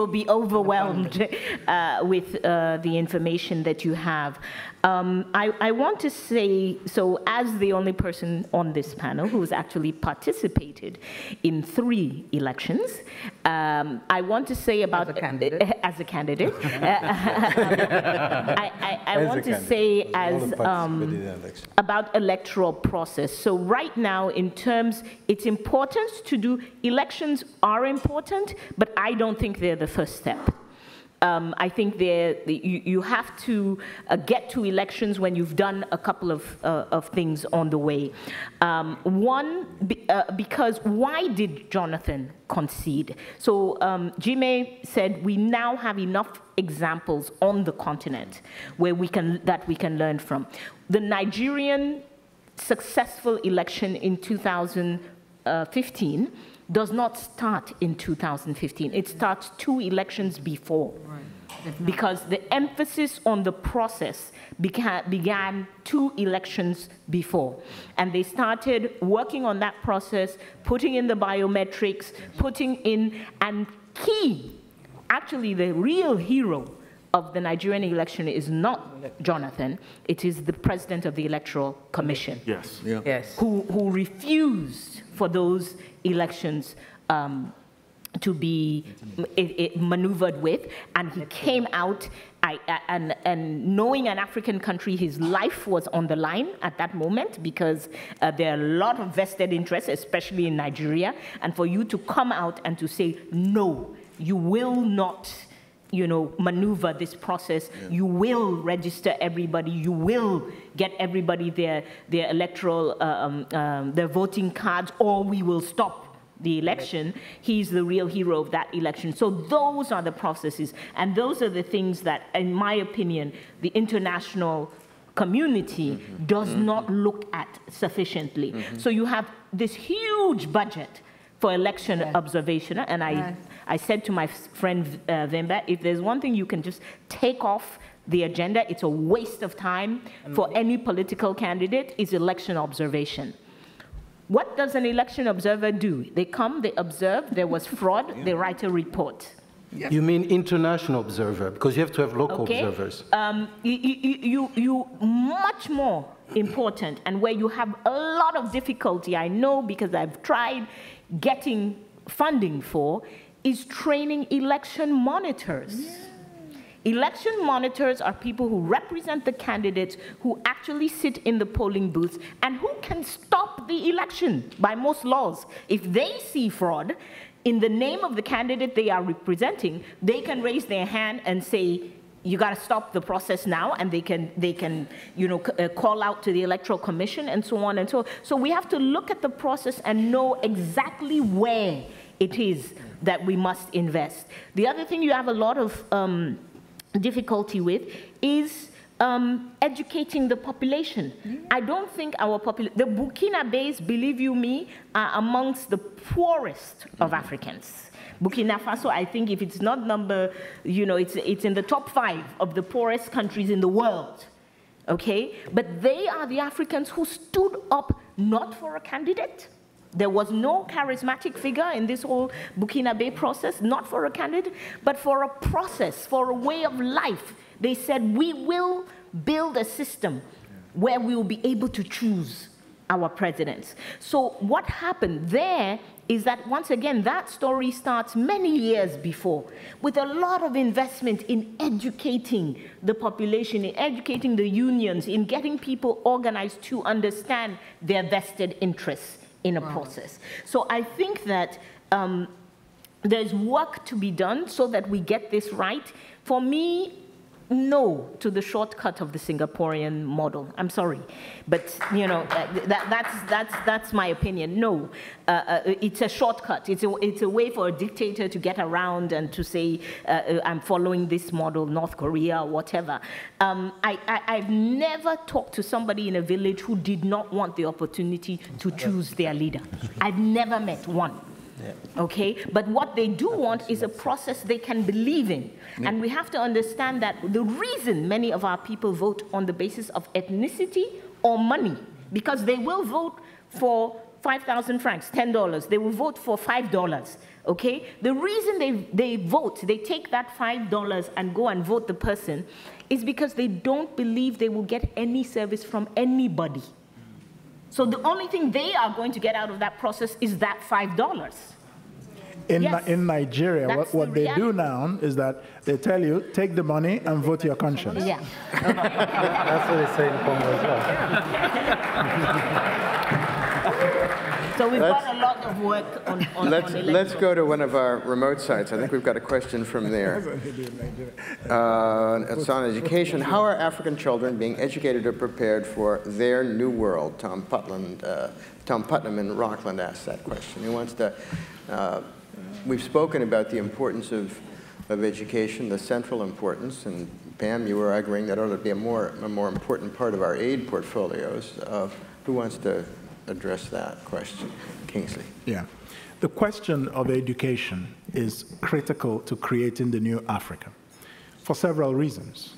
be overwhelmed with the information that you have. I want to say, so as the only person on this panel who has actually participated in 3 elections, I want to say about as a candidate. I want to say about electoral process. So right now, in terms, it's important to do, elections are important, but I don't think they're the first step. I think you have to get to elections when you've done a couple of things on the way. One, because why did Jonathan concede? So Jime said we now have enough examples on the continent where we can learn from. The Nigerian successful election in 2015 does not start in 2015. It starts 2 elections before. Right. Because the emphasis on the process began 2 elections before. And they started working on that process, putting in the biometrics, and actually the real hero of the Nigerian election is not Jonathan, it is the president of the Electoral Commission. Yes. Yeah. Yes. Who refused for those elections to be maneuvered with, and he came out, and knowing an African country, his life was on the line at that moment because there are a lot of vested interests, especially in Nigeria, and for you to come out and to say, no, you will not maneuver this process, you will register everybody, you will get everybody their electoral, their voting cards, or we will stop the election. He's the real hero of that election. So those are the processes, and those are the things that, in my opinion, the international community does not look at sufficiently. So you have this huge budget for election observation, and I said to my friend Vemba, if there's one thing you can just take off the agenda, it's a waste of time for any political candidate, is election observation. What does an election observer do? They come, they observe, there was fraud, they write a report. You mean international observer, because you have to have local observers. You much more important, and where you have a lot of difficulty, I know because I've tried getting funding for, is training election monitors. Election monitors are people who represent the candidates, who actually sit in the polling booths, and who can stop the election by most laws. If they see fraud, in the name of the candidate they are representing, they can raise their hand and say, you got to stop the process now, and they can call out to the Electoral Commission and so on and so on. So we have to look at the process and know exactly where it is that we must invest. The other thing you have a lot of difficulty with is educating the population. I don't think our population, the Burkinabés, believe you me, are amongst the poorest of Africans. Burkina Faso, I think if it's not number, it's in the top 5 of the poorest countries in the world, okay? But they are the Africans who stood up not for a candidate. There was no charismatic figure in this whole Burkinabe process, not for a candidate, but for a process, for a way of life. They said, we will build a system where we will be able to choose our presidents. So what happened there is that, once again, that story starts many years before, with a lot of investment in educating the population, in educating the unions, in getting people organized to understand their vested interests in a process. So I think that there's work to be done so that we get this right. For me, no to the shortcut of the Singaporean model. I'm sorry, but that's my opinion. No, it's a shortcut. It's a way for a dictator to get around and to say, I'm following this model, North Korea or whatever. I've never talked to somebody in a village who did not want the opportunity to choose their leader. I've never met one. Yeah. Okay, but what they do want is a process they can believe in. Yeah. And we have to understand that the reason many of our people vote on the basis of ethnicity or money, because they will vote for 5,000 francs, $10. They will vote for $5, okay? The reason they vote, they take that $5 and go and vote the person, is because they don't believe they will get any service from anybody. So the only thing they are going to get out of that process is that $5. In Nigeria, what they do now is that they tell you, take the money and vote your conscience. Yeah. That's what they say in Congo as well. So we've got a lot of work on let's go to one of our remote sites. I think we've got a question from there. It's on education. How are African children being educated or prepared for their new world? Tom Putnam in Rockland asked that question. He wants to, we've spoken about the importance of education, the central importance, and Pam, you were arguing that ought to be a more important part of our aid portfolios. Who wants to address that question? Kingsley. Yeah. The question of education is critical to creating the new Africa for several reasons.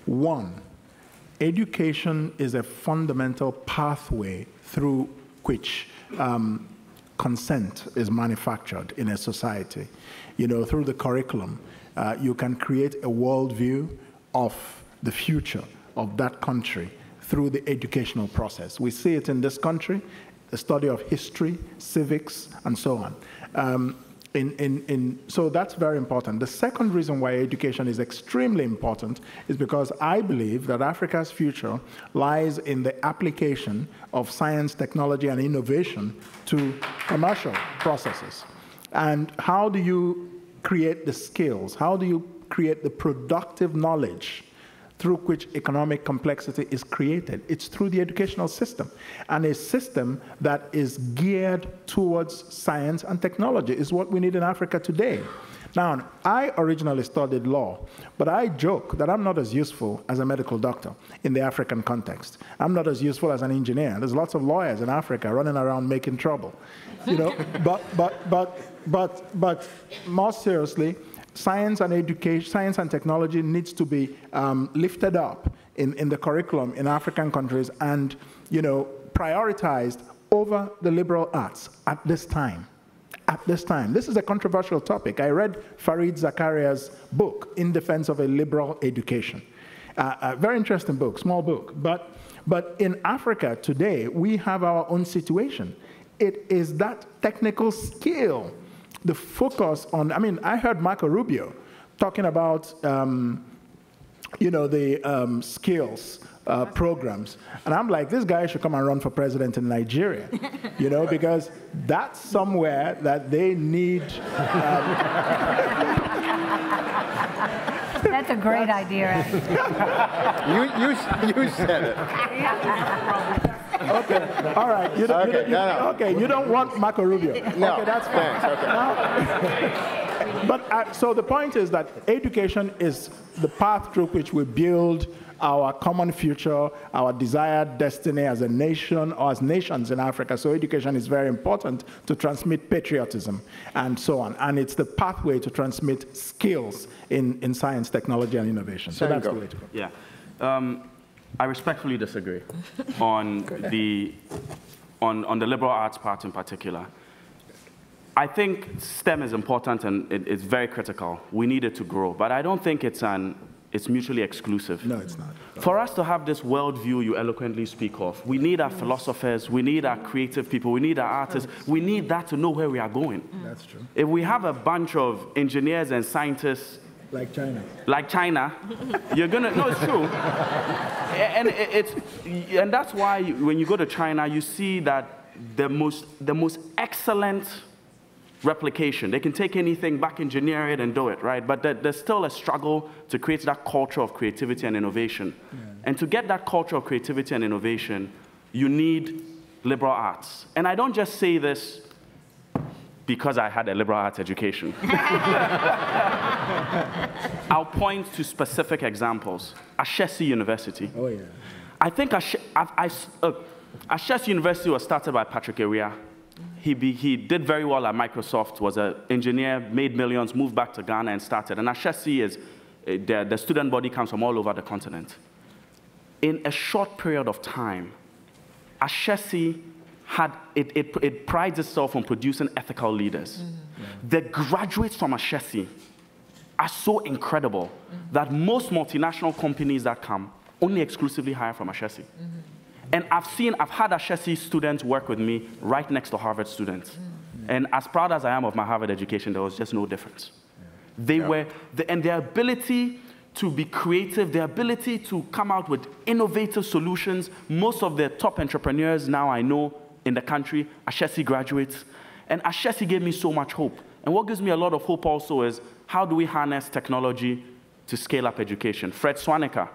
One, education is a fundamental pathway through which consent is manufactured in a society. Through the curriculum, you can create a worldview of the future of that country through the educational process. We see it in this country, the study of history, civics, and so on. So that's very important. The second reason why education is extremely important is because I believe that Africa's future lies in the application of science, technology, and innovation to commercial processes. And how do you create the skills? How do you create the productive knowledge through which economic complexity is created? It's through the educational system. And a system that is geared towards science and technology is what we need in Africa today. Now, I originally studied law, but I joke that I'm not as useful as a medical doctor in the African context. I'm not as useful as an engineer. There's lots of lawyers in Africa running around making trouble. But more seriously, science and education, science and technology needs to be lifted up in the curriculum in African countries and, prioritized over the liberal arts at this time. This is a controversial topic. I read Fareed Zakaria's book, In Defense of a Liberal Education. A very interesting book, small book. But in Africa today, we have our own situation. It is that technical skill, the focus on, I heard Marco Rubio talking about you know, the skills programs. And I'm like, this guy should come and run for president in Nigeria, you know, because that's somewhere that they need. That's a great idea. You said it. Okay, all right. You don't want Marco Rubio. No, okay, that's fine. thanks, okay. But so the point is that education is the path through which we build our common future, our desired destiny as a nation or as nations in Africa. So education is very important to transmit patriotism and so on. And it's the pathway to transmit skills in science, technology, and innovation. So that's the way to go. Yeah. I respectfully disagree on the liberal arts part in particular. I think STEM is important and it's very critical. We need it to grow, but I don't think it's mutually exclusive. No, it's not. For us to have this worldview you eloquently speak of, we need our philosophers, we need our creative people, we need our artists, we need that to know where we are going. That's true. If we have a bunch of engineers and scientists like China, you're gonna, no, it's true. And that's why when you go to China, you see that the most excellent replication. They can take anything, back engineer it and do it, right? But there's still a struggle to create that culture of creativity and innovation. Yeah. And to get that culture of creativity and innovation, you need liberal arts. And I don't just say this because I had a liberal arts education. I'll point to specific examples. Ashesi University. Oh, yeah. I think Ashesi University was started by Patrick Ewia. He did very well at Microsoft, was an engineer, made millions, moved back to Ghana and started. And Ashesi is, the student body comes from all over the continent. In a short period of time, Ashesi it prides itself on producing ethical leaders. Mm-hmm. The graduates from Ashesi are so incredible that most multinational companies that come only exclusively hire from Ashesi. Mm-hmm. And I've had Ashesi students work with me right next to Harvard students. Mm-hmm. And as proud as I am of my Harvard education, there was just no difference. Yeah. And their ability to be creative, their ability to come out with innovative solutions. Most of the top entrepreneurs now I know in the country, Ashesi graduates. And Ashesi gave me so much hope. And what gives me a lot of hope also is, how do we harness technology to scale up education? Fred Swanecker,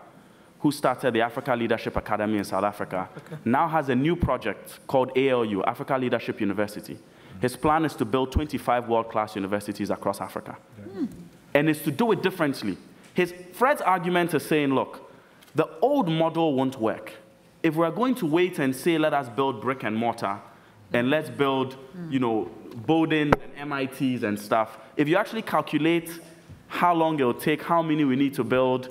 who started the Africa Leadership Academy in South Africa, now has a new project called ALU, Africa Leadership University. His plan is to build 25 world-class universities across Africa. And it's to do it differently. Fred's argument is saying, look, the old model won't work. If we're going to wait and say, let us build brick and mortar, and let's build, Bowdoin and MITs and stuff, if you actually calculate how long it'll take, how many we need to build,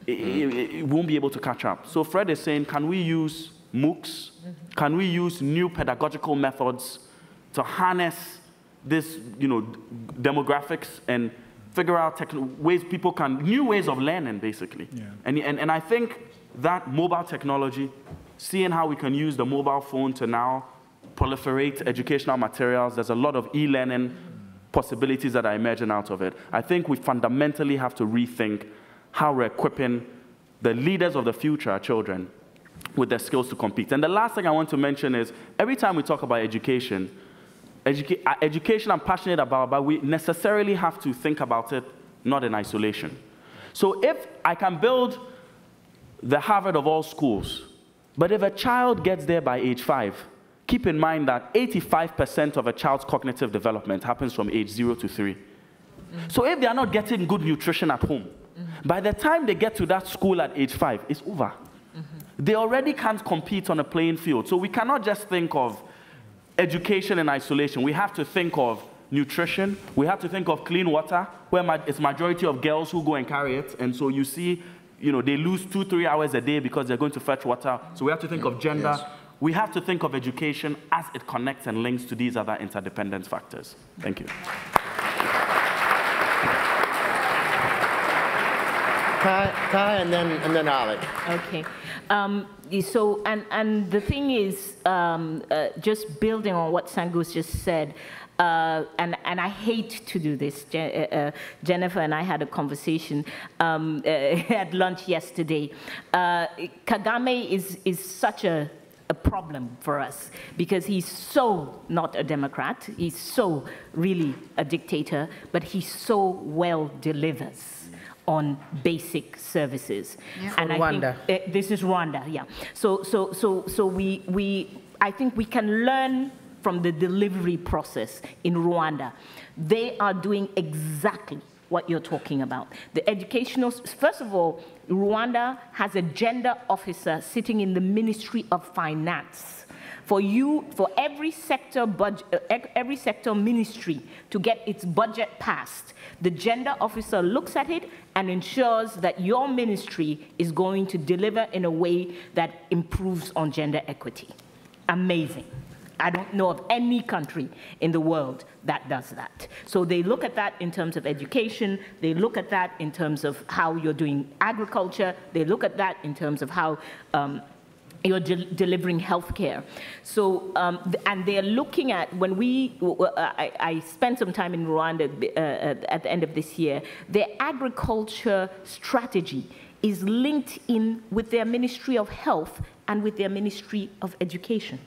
it won't be able to catch up. So Fred is saying, can we use MOOCs? Can we use new pedagogical methods to harness this, demographics and figure out ways people can, new ways of learning, basically. Yeah. And I think that mobile technology, seeing how we can use the mobile phone to now proliferate educational materials, there's a lot of e-learning possibilities that I imagine out of it. I think we fundamentally have to rethink how we're equipping the leaders of the future, our children, with their skills to compete. And the last thing I want to mention is, every time we talk about education I'm passionate about, but we necessarily have to think about it not in isolation. So if I can build the Harvard of all schools, but if a child gets there by age 5, keep in mind that 85% of a child's cognitive development happens from age 0 to 3. So if they are not getting good nutrition at home, by the time they get to that school at age 5, it's over. They already can't compete on a playing field. So we cannot just think of education in isolation. We have to think of nutrition. We have to think of clean water, where it's majority of girls who go and carry it. And so you see, they lose 2-3 hours a day because they're going to fetch water. So we have to think of gender. Yes. We have to think of education as it connects and links to these other interdependent factors. Thank you. Kai, and then Ali. Okay. So the thing is, just building on what Sangus just said, and and I hate to do this. Jennifer and I had a conversation at lunch yesterday. Kagame is such a problem for us because he's so not a democrat, he's so really a dictator, but he so well delivers on basic services. Yeah. And Rwanda. I think this is Rwanda, yeah. So I think we can learn from the delivery process in Rwanda. They are doing exactly what you're talking about. The educational, first of all, Rwanda has a gender officer sitting in the Ministry of Finance. For every sector ministry to get its budget passed, the gender officer looks at it and ensures that your ministry is going to deliver in a way that improves on gender equity. Amazing. I don't know of any country in the world that does that. So they look at that in terms of education, they look at that in terms of how you're doing agriculture, they look at that in terms of how you're delivering healthcare. So, and they're looking at, when I spent some time in Rwanda at the end of this year, their agriculture strategy is linked in with their Ministry of Health and with their Ministry of Education.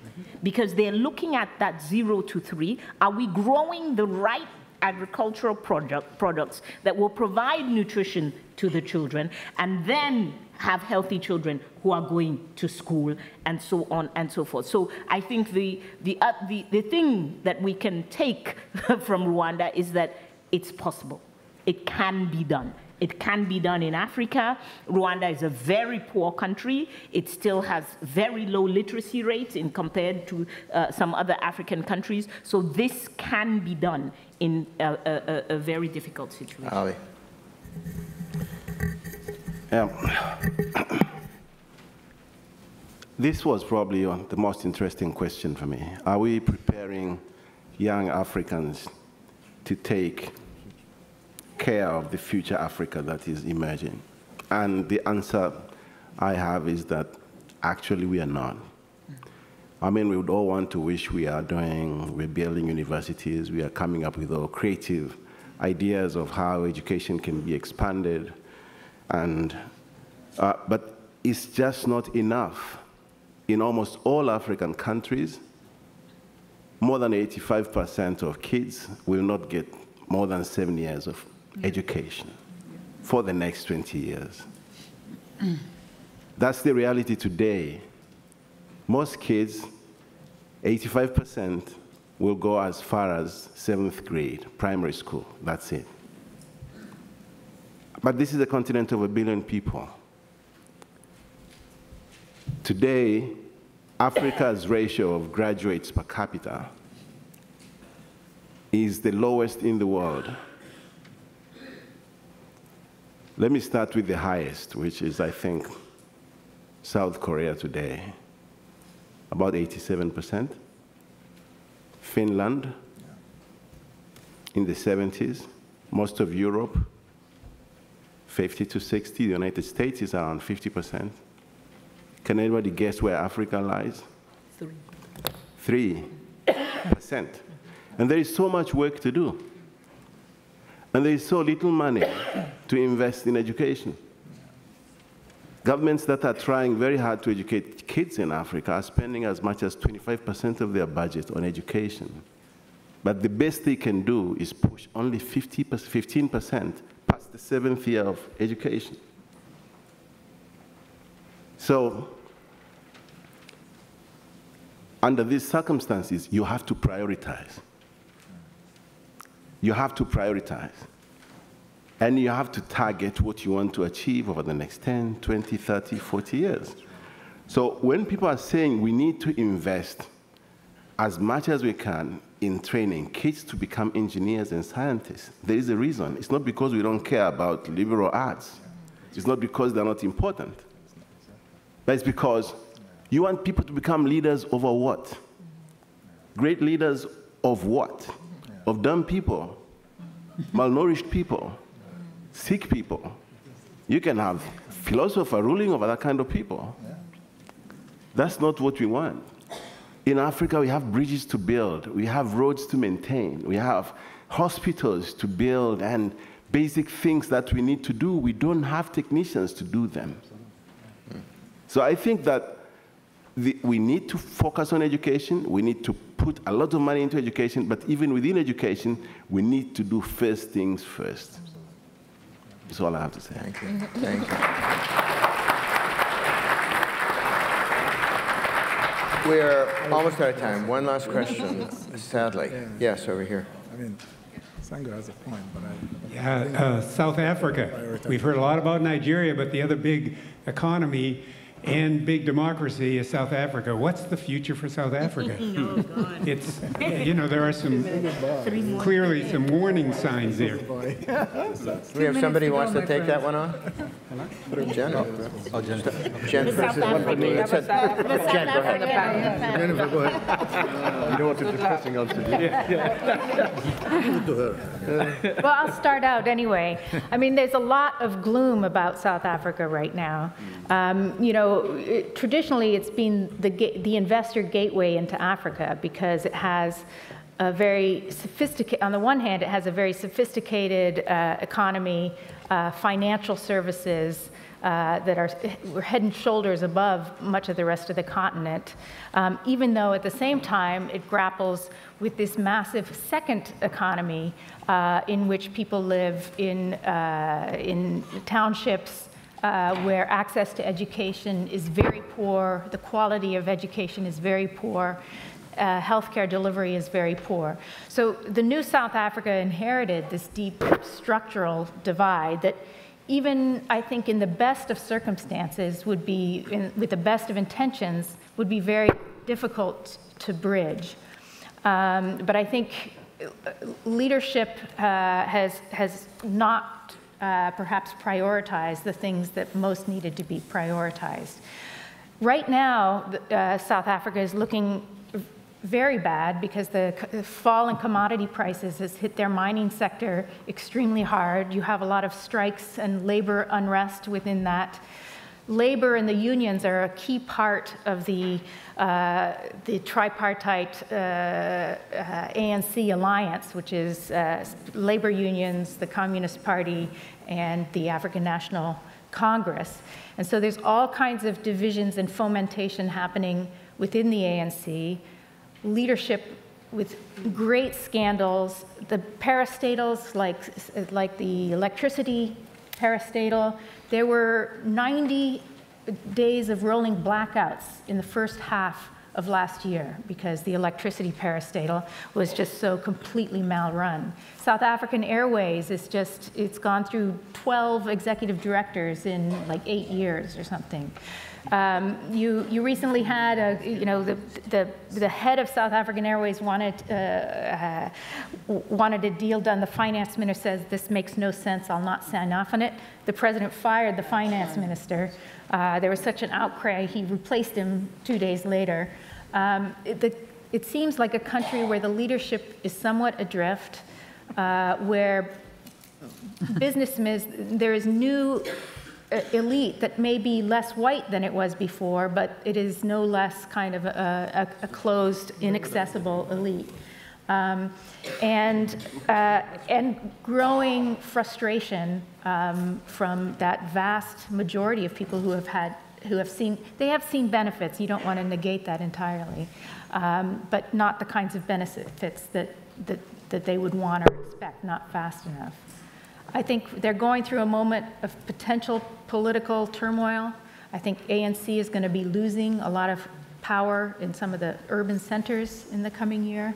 Because they're looking at that 0 to 3. Are we growing the right agricultural products that will provide nutrition to the children and then have healthy children who are going to school and so on and so forth. So I think the thing that we can take from Rwanda is that it's possible. It can be done. It can be done in Africa. Rwanda is a very poor country. It still has very low literacy rates in compared to some other African countries. So this can be done in a very difficult situation. Ali. This was probably the most interesting question for me. Are we preparing young Africans to take care of the future Africa that is emerging? And the answer I have is that actually we are not. I mean, we would all want to wish we're building universities, we are coming up with all creative ideas of how education can be expanded, but it's just not enough. In almost all African countries, more than 85% of kids will not get more than 7 years of education for the next 20 years. That's the reality today. Most kids, 85%, will go as far as 7th grade, primary school. That's it. But this is a continent of 1 billion people. Today, Africa's ratio of graduates per capita is the lowest in the world. Let me start with the highest, which is, I think, South Korea today, about 87%. Finland, in the 70s. Most of Europe, 50 to 60. The United States is around 50%. Can anybody guess where Africa lies? 3%. And there is so much work to do. And there is so little money to invest in education. Governments that are trying very hard to educate kids in Africa are spending as much as 25% of their budget on education. But the best they can do is push only 15% past the 7th year of education. So, under these circumstances, you have to prioritize. You have to prioritize. And you have to target what you want to achieve over the next 10, 20, 30, 40 years. So when people are saying we need to invest as much as we can in training kids to become engineers and scientists, there is a reason. It's not because we don't care about liberal arts. It's not because they're not important. But it's because you want people to become leaders over what? Great leaders of what? Of dumb people, malnourished people, sick people. You can have philosopher ruling over that kind of people. That's not what we want. In Africa, we have bridges to build. We have roads to maintain. We have hospitals to build and basic things that we need to do. We don't have technicians to do them. So I think that we need to focus on education. We need to put a lot of money into education, but even within education, we need to do first things first. That's all I have to say. Thank you. Thank you. We're almost out of time. One last question, sadly. Yes, over here. I mean, Sango has a point, but South Africa. We've heard a lot about Nigeria, but the other big economy and big democracy is South Africa. What's the future for South Africa? Oh, God. It's, you know, there are clearly some warning signs there. We have somebody who wants to take that one on? Jen? Oh, Jen. Jen first. Jen, go ahead. Jennifer, go ahead. You don't want to depressing answer. Well, I'll start out anyway. I mean, there's a lot of gloom about South Africa right now. You know, traditionally it's been the investor gateway into Africa because it has a very sophisticated, on the one hand, it has a very sophisticated economy, financial services that are head and shoulders above much of the rest of the continent, even though at the same time it grapples with this massive second economy in which people live in townships where access to education is very poor, the quality of education is very poor, healthcare delivery is very poor. So the new South Africa inherited this deep structural divide that even, I think, in the best of circumstances would be, with the best of intentions, would be very difficult to bridge. But I think leadership has not perhaps prioritized the things that most needed to be prioritized. Right now, South Africa is looking very bad because the fall in commodity prices has hit their mining sector extremely hard. You have a lot of strikes and labor unrest within that. Labor and the unions are a key part of the tripartite ANC alliance, which is labor unions, the Communist Party, and the African National Congress. And so there's all kinds of divisions and fomentation happening within the ANC. Leadership with great scandals. The parastatals, like the electricity parastatal, there were 90 days of rolling blackouts in the first half of last year because the electricity parastatal was just so completely malrun. South African Airways is just, it's gone through 12 executive directors in like 8 years or something. You recently had the head of South African Airways wanted a deal done. The finance minister says this makes no sense. I'll not sign off on it. The president fired the finance minister. There was such an outcry. He replaced him 2 days later. It seems like a country where the leadership is somewhat adrift, where businessmen, there is new elite that may be less white than it was before, but it is no less kind of a closed, inaccessible elite. And growing frustration from that vast majority of people who have seen benefits. You don't want to negate that entirely, but not the kinds of benefits that they would want or expect, not fast enough. I think they're going through a moment of potential political turmoil. I think ANC is going to be losing a lot of power in some of the urban centers in the coming year.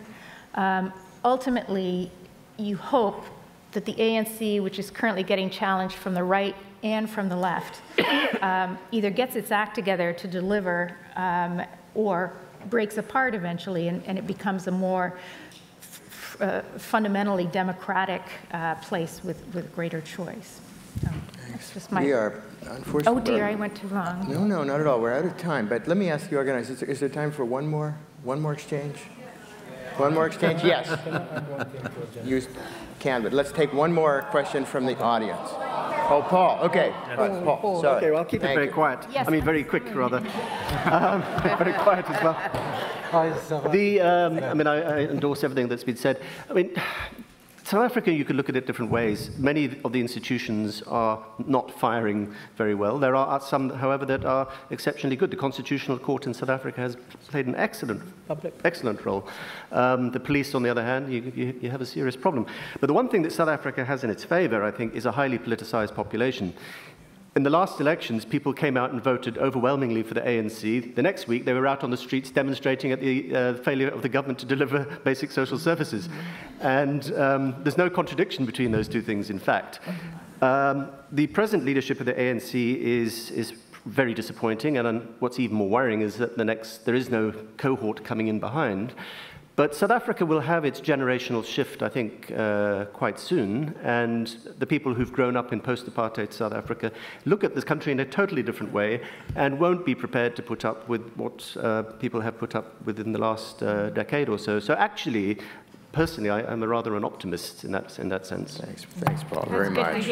Ultimately, you hope that the ANC, which is currently getting challenged from the right and from the left, either gets its act together to deliver or breaks apart eventually, and it becomes a more fundamentally democratic place with greater choice. So that's just my... We are, unfortunately... Oh dear, I went too long. No, not at all. We're out of time. But let me ask the organizers, is there time for one more exchange? One more exchange? Yes. You can, but let's take one more question from the audience. Oh, Paul. Okay. Paul. Sorry. Okay, well, I'll keep it very quiet. Yes. I mean, very quick, rather. Very quiet as well. I endorse everything that's been said. I mean, South Africa, you could look at it different ways. Many of the institutions are not firing very well. There are some, however, that are exceptionally good. The Constitutional Court in South Africa has played an excellent role. The police, on the other hand, you have a serious problem. But the one thing that South Africa has in its favor, I think, is a highly politicized population. In the last elections, people came out and voted overwhelmingly for the ANC. The next week, they were out on the streets demonstrating at the failure of the government to deliver basic social services. And there's no contradiction between those two things, in fact. The present leadership of the ANC is very disappointing, and what's even more worrying is that there is no cohort coming in behind. But South Africa will have its generational shift, I think, quite soon, and the people who've grown up in post-apartheid South Africa look at this country in a totally different way and won't be prepared to put up with what people have put up with in the last decade or so. So actually, personally, I'm rather an optimist in that sense. Thanks, Paul, very much.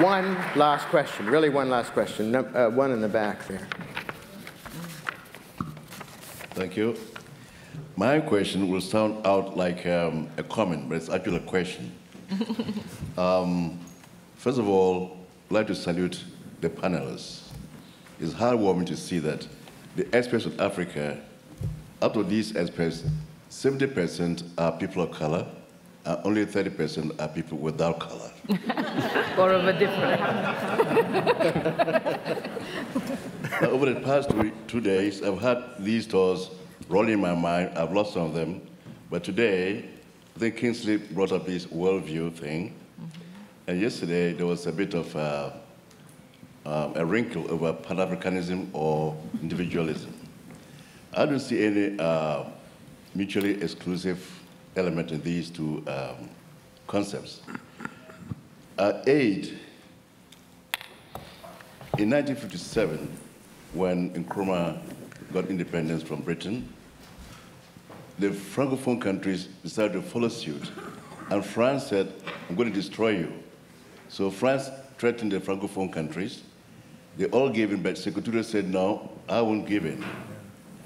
One last question, really one last question. One in the back there. Thank you. My question will sound out like a comment, but it's actually a question. First of all, I'd like to salute the panelists. It's heartwarming to see that the experts of Africa, out of these experts, 70% are people of color, and only 30% are people without color. Or of a different. Over the past 2 days, I've had these thoughts rolling in my mind. I've lost some of them. But today, I think Kingsley brought up this worldview thing. And yesterday, there was a bit of a wrinkle over Pan-Africanism or individualism. I don't see any mutually exclusive element in these two concepts. Aid, in 1957, when Nkrumah got independence from Britain, the Francophone countries decided to follow suit. And France said, I'm going to destroy you. So France threatened the Francophone countries. They all gave in, but Sékou Touré said, no, I won't give in.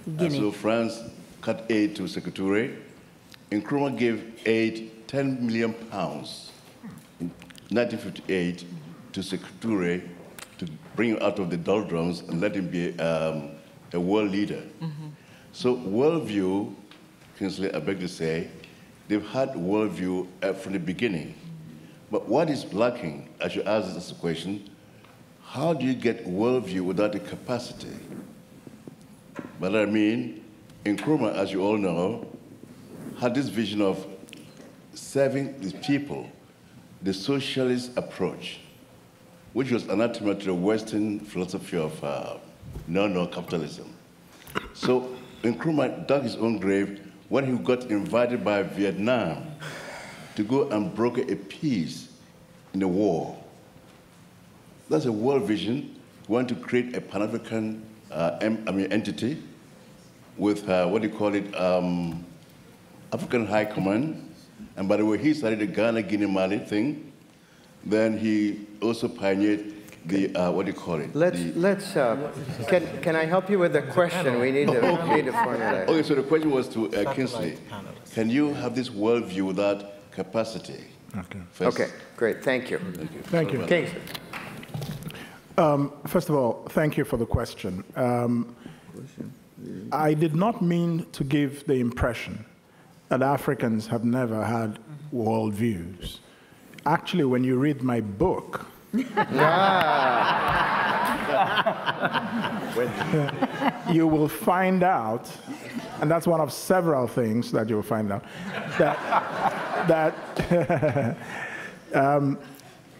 And so France cut aid to Sékou Touré. Nkrumah gave aid, 10 million pounds in 1958 to Sékou Touré to bring him out of the doldrums and let him be a world leader. So worldview, Kingsley, I beg to say, they've had worldview from the beginning. But what is lacking, I should ask this question, how do you get worldview without the capacity? But I mean, Nkrumah, as you all know, had this vision of serving the people, the socialist approach, which was anathema to the Western philosophy of capitalism. So Nkrumah dug his own grave when he got invited by Vietnam to go and broker a peace in the war. That's a world vision. We want to create a Pan-African entity with, what do you call it, African High Command. And by the way, he started the Ghana, Guinea, Mali thing. Then he also pioneered the, what do you call it? Can I help you with the question? We need to formulate. Okay, so the question was to Kingsley. Can you have this worldview without capacity? Okay. Okay, great, thank you. Thank you. Kingsley. First of all, thank you for the question. I did not mean to give the impression that Africans have never had worldviews. Actually, when you read my book, you will find out, and that's one of several things that you'll find out, that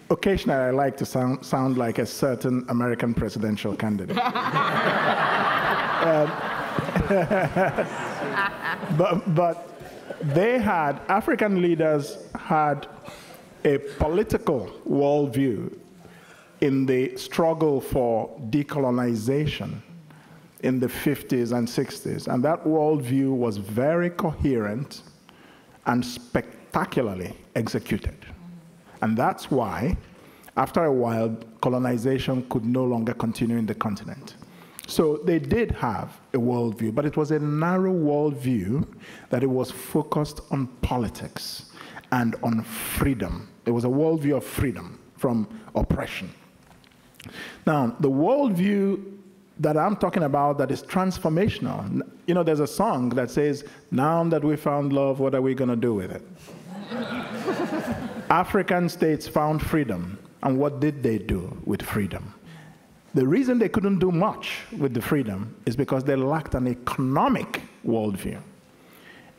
occasionally I like to sound like a certain American presidential candidate. But African leaders had a political worldview in the struggle for decolonization in the 50s and 60s. And that worldview was very coherent and spectacularly executed. And that's why, after a while, colonization could no longer continue in the continent. So they did have a worldview, but it was a narrow worldview that it was focused on politics and on freedom. It was a worldview of freedom from oppression. Now, the worldview that I'm talking about that is transformational, you know, there's a song that says, now that we found love, what are we going to do with it? African states found freedom, and what did they do with freedom? The reason they couldn't do much with the freedom is because they lacked an economic worldview.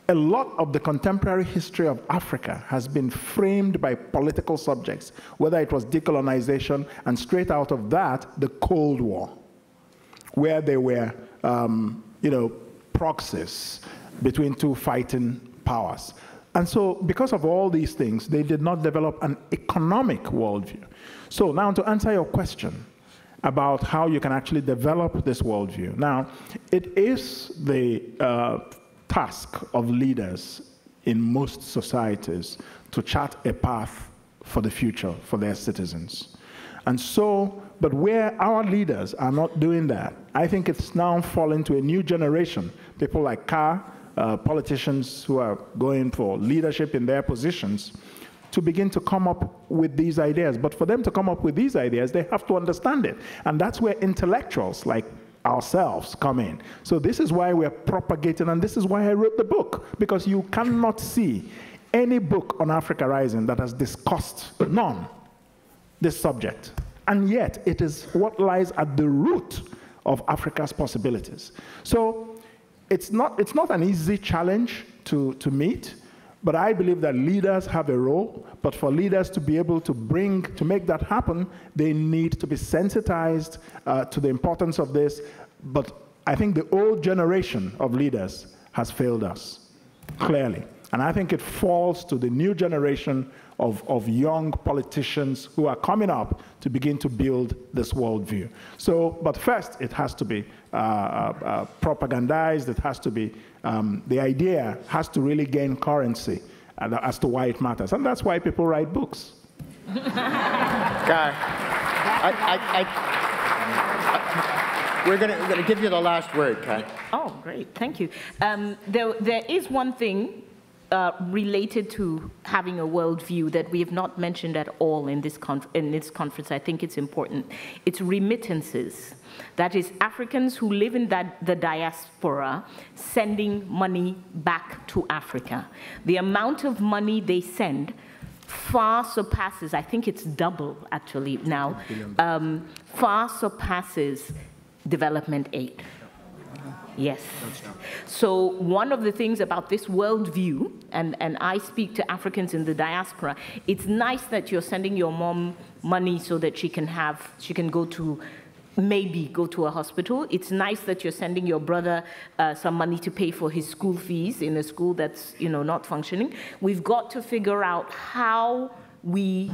A lot of the contemporary history of Africa has been framed by political subjects, whether it was decolonization, and straight out of that, the Cold War, where there were, proxies between two fighting powers. And so, because of all these things, they did not develop an economic worldview. So now, to answer your question about how you can actually develop this worldview. Now, it is the task of leaders in most societies to chart a path for the future for their citizens. And so, but where our leaders are not doing that, I think it's now fallen to a new generation, people like Carr, politicians who are going for leadership in their positions, to begin to come up with these ideas. But for them to come up with these ideas, they have to understand it. And that's where intellectuals like ourselves come in. So this is why we're propagating, and this is why I wrote the book, because you cannot see any book on Africa Rising that has discussed, none, this subject. And yet, it is what lies at the root of Africa's possibilities. So it's not an easy challenge to meet, but I believe that leaders have a role, but for leaders to be able to make that happen, they need to be sensitized to the importance of this. But I think the old generation of leaders has failed us, clearly. And I think it falls to the new generation of young politicians who are coming up to begin to build this worldview. So, but first, it has to be propagandized. It has to be, the idea has to really gain currency as to why it matters. And that's why people write books. Guy, we're going to give you the last word, Kai. Oh, great. Thank you. There is one thing related to having a worldview that we have not mentioned at all in this conference. I think it's important. It's remittances. That is, Africans who live in the diaspora sending money back to Africa. The amount of money they send far surpasses, I think it's double actually now, far surpasses development aid. Yes. So one of the things about this worldview, and I speak to Africans in the diaspora, it's nice that you're sending your mom money so that she can maybe go to a hospital. It's nice that you're sending your brother some money to pay for his school fees in a school that's not functioning. We've got to figure out how we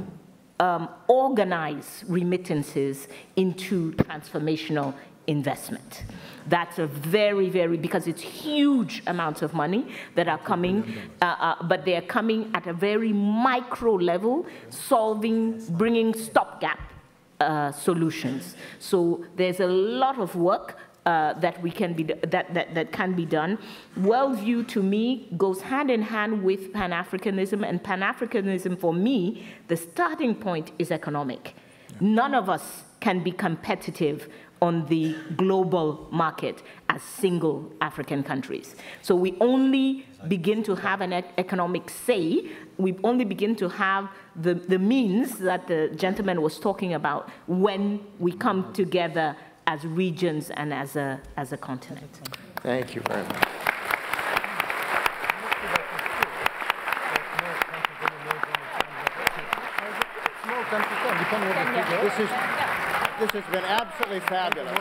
organize remittances into transformational investment. That's a very, very, because it's huge amounts of money that are coming, but they are coming at a very micro level, bringing stopgap solutions. So there's a lot of work that can be done. Worldview, to me, goes hand in hand with Pan-Africanism, and Pan-Africanism, for me, the starting point is economic. None of us can be competitive on the global market as single African countries. So we only begin to have an economic say, we only begin to have the means that the gentleman was talking about when we come together as regions and as a continent. Thank you very much. This has been absolutely fabulous.